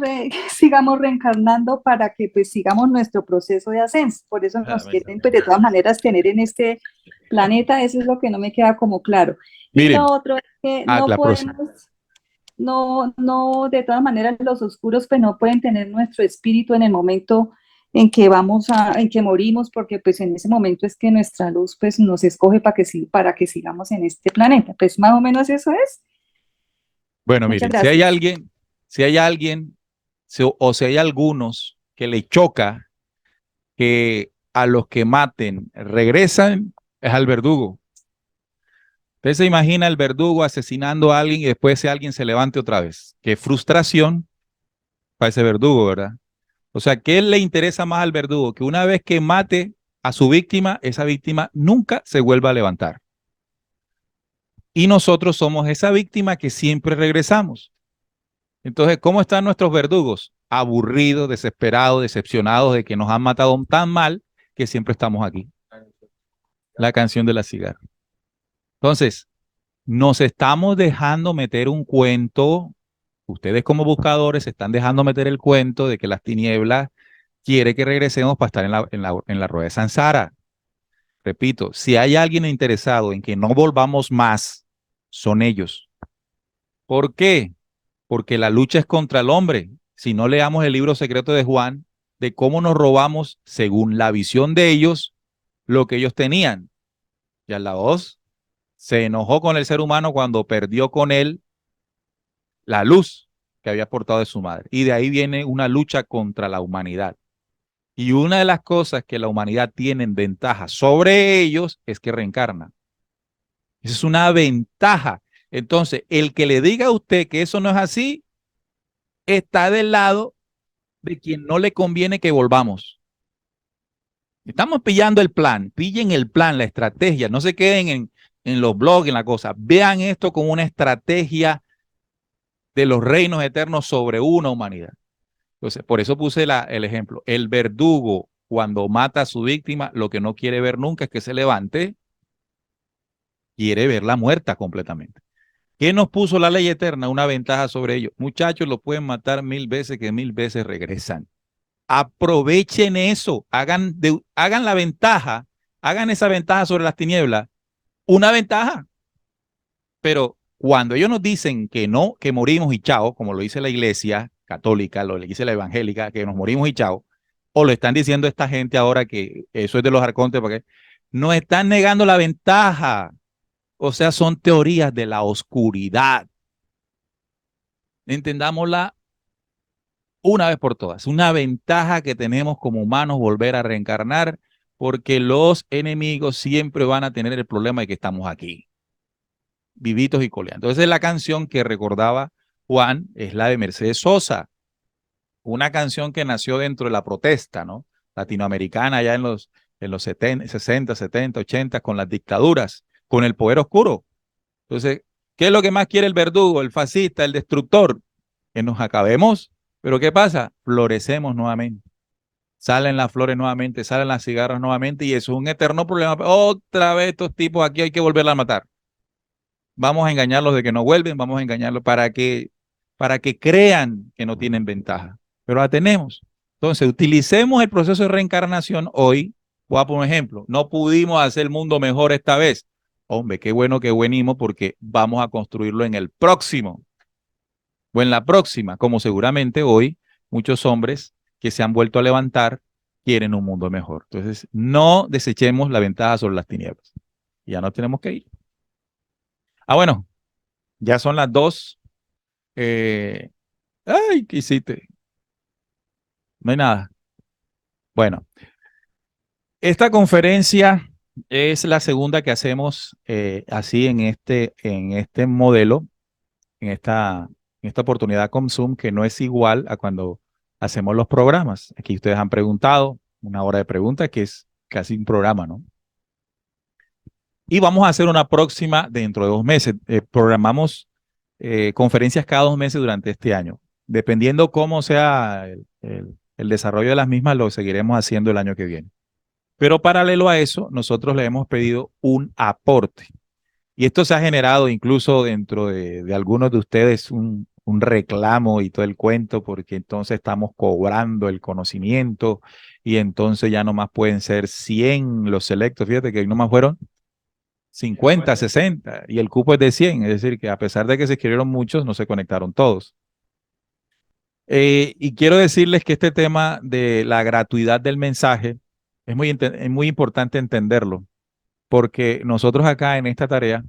Speaker 16: sigamos reencarnando para que pues sigamos nuestro proceso de ascenso. Por eso nos quieren pues de todas maneras tener en este planeta. Eso es lo que no me queda como claro.
Speaker 1: Miren.
Speaker 16: Y lo otro es que no podemos, de todas maneras los oscuros pues no pueden tener nuestro espíritu en el momento en que en que morimos, porque pues en ese momento es que nuestra luz pues nos escoge para que sigamos en este planeta. Pues más o menos eso es.
Speaker 1: Bueno, miren, si hay alguien, si hay algunos que le choca que a los que maten regresan, es al verdugo. Usted se imagina el verdugo asesinando a alguien y después ese alguien se levante otra vez. Qué frustración para ese verdugo, ¿verdad? O sea, ¿qué le interesa más al verdugo? Que una vez que mate a su víctima, esa víctima nunca se vuelva a levantar. Y nosotros somos esa víctima que siempre regresamos. Entonces, ¿cómo están nuestros verdugos? Aburridos, desesperados, decepcionados de que nos han matado tan mal que siempre estamos aquí. La canción de la cigarra. Entonces, nos estamos dejando meter un cuento. Ustedes como buscadores se están dejando meter el cuento de que las tinieblas quiere que regresemos para estar en la rueda de Sansara. Repito, si hay alguien interesado en que no volvamos más, son ellos. ¿Por qué? Porque la lucha es contra el hombre. Si no leamos el libro secreto de Juan, de cómo nos robamos, según la visión de ellos, lo que ellos tenían. Ya la voz se enojó con el ser humano cuando perdió con él la luz que había portado de su madre. Y de ahí viene una lucha contra la humanidad. Y una de las cosas que la humanidad tiene en ventaja sobre ellos es que reencarnan. Esa es una ventaja. Entonces, el que le diga a usted que eso no es así, está del lado de quien no le conviene que volvamos. Estamos pillando el plan, pillen el plan, la estrategia, no se queden en los blogs, en la cosa. Vean esto como una estrategia de los reinos eternos sobre una humanidad. Entonces, por eso puse el ejemplo. El verdugo cuando mata a su víctima, lo que no quiere ver nunca es que se levante, quiere verla muerta completamente. ¿Qué nos puso la ley eterna? Una ventaja sobre ellos. Muchachos, lo pueden matar 1000 veces, que 1000 veces regresan. Aprovechen eso, hagan la ventaja, hagan esa ventaja sobre las tinieblas, una ventaja. Pero cuando ellos nos dicen que no, que morimos y chao, como lo dice la iglesia católica, lo dice la evangélica, que nos morimos y chao, o lo están diciendo esta gente ahora que eso es de los arcontes, porque nos están negando la ventaja. O sea, son teorías de la oscuridad. Entendámosla una vez por todas. Una ventaja que tenemos como humanos volver a reencarnar, porque los enemigos siempre van a tener el problema de que estamos aquí, vivitos y coleando. Entonces la canción que recordaba Juan es la de Mercedes Sosa, una canción que nació dentro de la protesta, ¿no? Latinoamericana, ya en los 60, 70, 80, con las dictaduras, con el poder oscuro. Entonces, ¿qué es lo que más quiere el verdugo, el fascista, el destructor? Que nos acabemos. Pero ¿qué pasa? Florecemos nuevamente. Salen las flores nuevamente, salen las cigarras nuevamente, y eso es un eterno problema. Otra vez estos tipos aquí hay que volverla a matar. Vamos a engañarlos de que no vuelven, vamos a engañarlos para que crean que no tienen ventaja. Pero la tenemos. Entonces, utilicemos el proceso de reencarnación hoy. Voy a poner un ejemplo. No pudimos hacer el mundo mejor esta vez. Hombre, qué bueno que venimos, porque vamos a construirlo en el próximo. O en la próxima, como seguramente hoy muchos hombres que se han vuelto a levantar quieren un mundo mejor. Entonces, no desechemos la ventaja sobre las tinieblas. Ya no tenemos que ir. Bueno, ya son las 2. Ay, ¿qué hiciste? No hay nada. Bueno, esta conferencia es la segunda que hacemos así en este modelo, en esta oportunidad con Zoom, que no es igual a cuando hacemos los programas. Aquí ustedes han preguntado, una hora de preguntas, que es casi un programa, ¿no? Y vamos a hacer una próxima dentro de 2 meses. Programamos conferencias cada 2 meses durante este año. Dependiendo cómo sea el desarrollo de las mismas, lo seguiremos haciendo el año que viene. Pero paralelo a eso, nosotros le hemos pedido un aporte. Y esto se ha generado incluso dentro de algunos de ustedes un reclamo y todo el cuento, porque entonces estamos cobrando el conocimiento y entonces ya nomás pueden ser 100 los selectos. Fíjate que nomás fueron 50, 60 y el cupo es de 100. Es decir, que a pesar de que se escribieron muchos, no se conectaron todos. Y quiero decirles que este tema de la gratuidad del mensaje es muy importante entenderlo, porque nosotros acá en esta tarea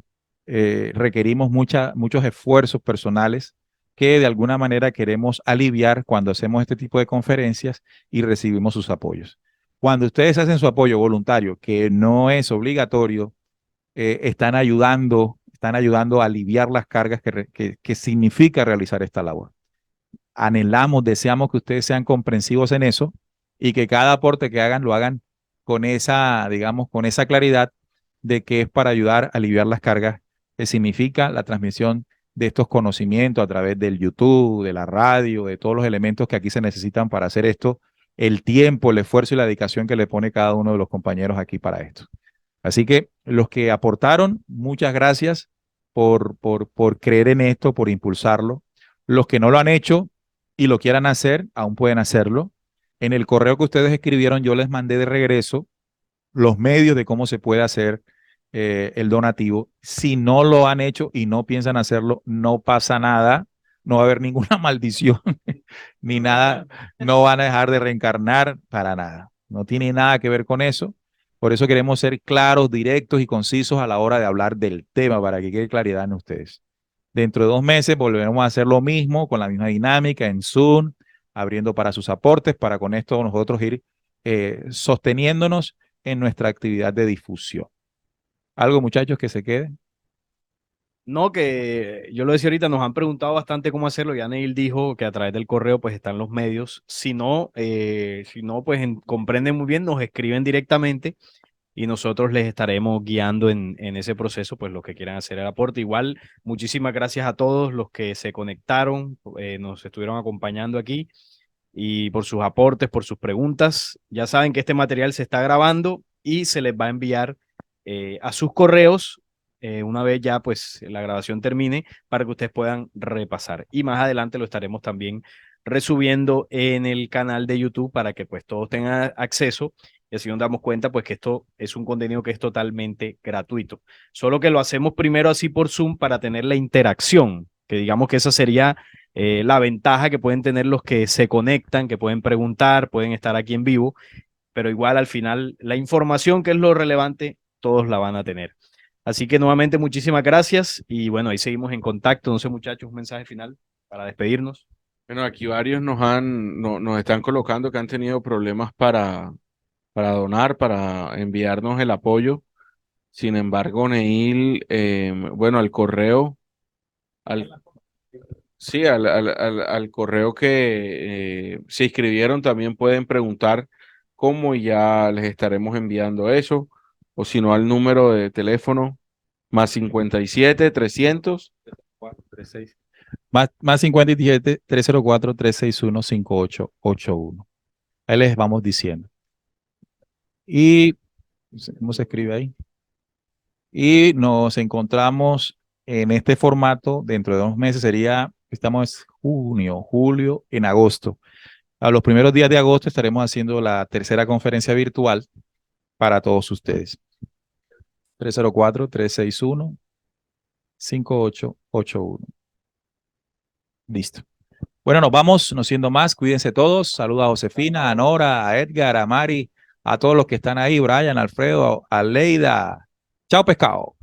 Speaker 1: requerimos muchos esfuerzos personales que de alguna manera queremos aliviar cuando hacemos este tipo de conferencias y recibimos sus apoyos. Cuando ustedes hacen su apoyo voluntario, que no es obligatorio, están ayudando a aliviar las cargas que significa realizar esta labor. Anhelamos, deseamos que ustedes sean comprensivos en eso y que cada aporte que hagan lo hagan con esa, digamos, con esa claridad de que es para ayudar a aliviar las cargas que significa la transmisión de estos conocimientos a través del YouTube, de la radio, de todos los elementos que aquí se necesitan para hacer esto, el tiempo, el esfuerzo y la dedicación que le pone cada uno de los compañeros aquí para esto. Así que los que aportaron, muchas gracias por creer en esto, por impulsarlo. Los que no lo han hecho y lo quieran hacer, aún pueden hacerlo. En el correo que ustedes escribieron, yo les mandé de regreso los medios de cómo se puede hacer el donativo. Si no lo han hecho y no piensan hacerlo, no pasa nada. No va a haber ninguna maldición ni nada. No van a dejar de reencarnar para nada. No tiene nada que ver con eso. Por eso queremos ser claros, directos y concisos a la hora de hablar del tema, para que quede claridad en ustedes. Dentro de 2 meses volveremos a hacer lo mismo, con la misma dinámica en Zoom, abriendo para sus aportes, para con esto nosotros ir sosteniéndonos en nuestra actividad de difusión. ¿Algo, muchachos, que se quede?
Speaker 3: No, que yo lo decía ahorita, nos han preguntado bastante cómo hacerlo. Ya Neil dijo que a través del correo pues están los medios. Si no, pues comprenden muy bien, nos escriben directamente y nosotros les estaremos guiando en ese proceso, pues los que quieran hacer el aporte. Igual, muchísimas gracias a todos los que se conectaron, nos estuvieron acompañando aquí. y por sus aportes, por sus preguntas. Ya saben que este material se está grabando y se les va a enviar a sus correos una vez ya pues la grabación termine para que ustedes puedan repasar. Y más adelante lo estaremos también resubiendo en el canal de YouTube para que pues todos tengan acceso y así nos damos cuenta pues que esto es un contenido que es totalmente gratuito. Solo que lo hacemos primero así por Zoom para tener la interacción, que digamos que esa sería la ventaja que pueden tener los que se conectan, que pueden preguntar, pueden estar aquí en vivo, pero igual al final la información que es lo relevante, todos la van a tener. Así que nuevamente muchísimas gracias y bueno, ahí seguimos en contacto. No sé, muchachos, un mensaje final para despedirnos.
Speaker 6: Bueno, aquí varios nos están colocando que han tenido problemas para donar, para enviarnos el apoyo. Sin embargo, Neil, bueno, al correo, sí, al correo que se inscribieron también pueden preguntar cómo y ya les estaremos enviando eso, o si no al número de teléfono más 57 300
Speaker 1: Más 57 304 361 5881. Ahí les vamos diciendo. Y, ¿cómo se escribe ahí? Y nos encontramos en este formato dentro de 2 meses. Estamos junio, julio, en agosto. A los primeros días de agosto estaremos haciendo la tercera conferencia virtual para todos ustedes. 304-361-5881. Listo. Bueno, nos vamos, no siendo más, cuídense todos. Saludos a Josefina, a Nora, a Edgar, a Mari, a todos los que están ahí, Brian, Alfredo, a Leida. Chao, pescado.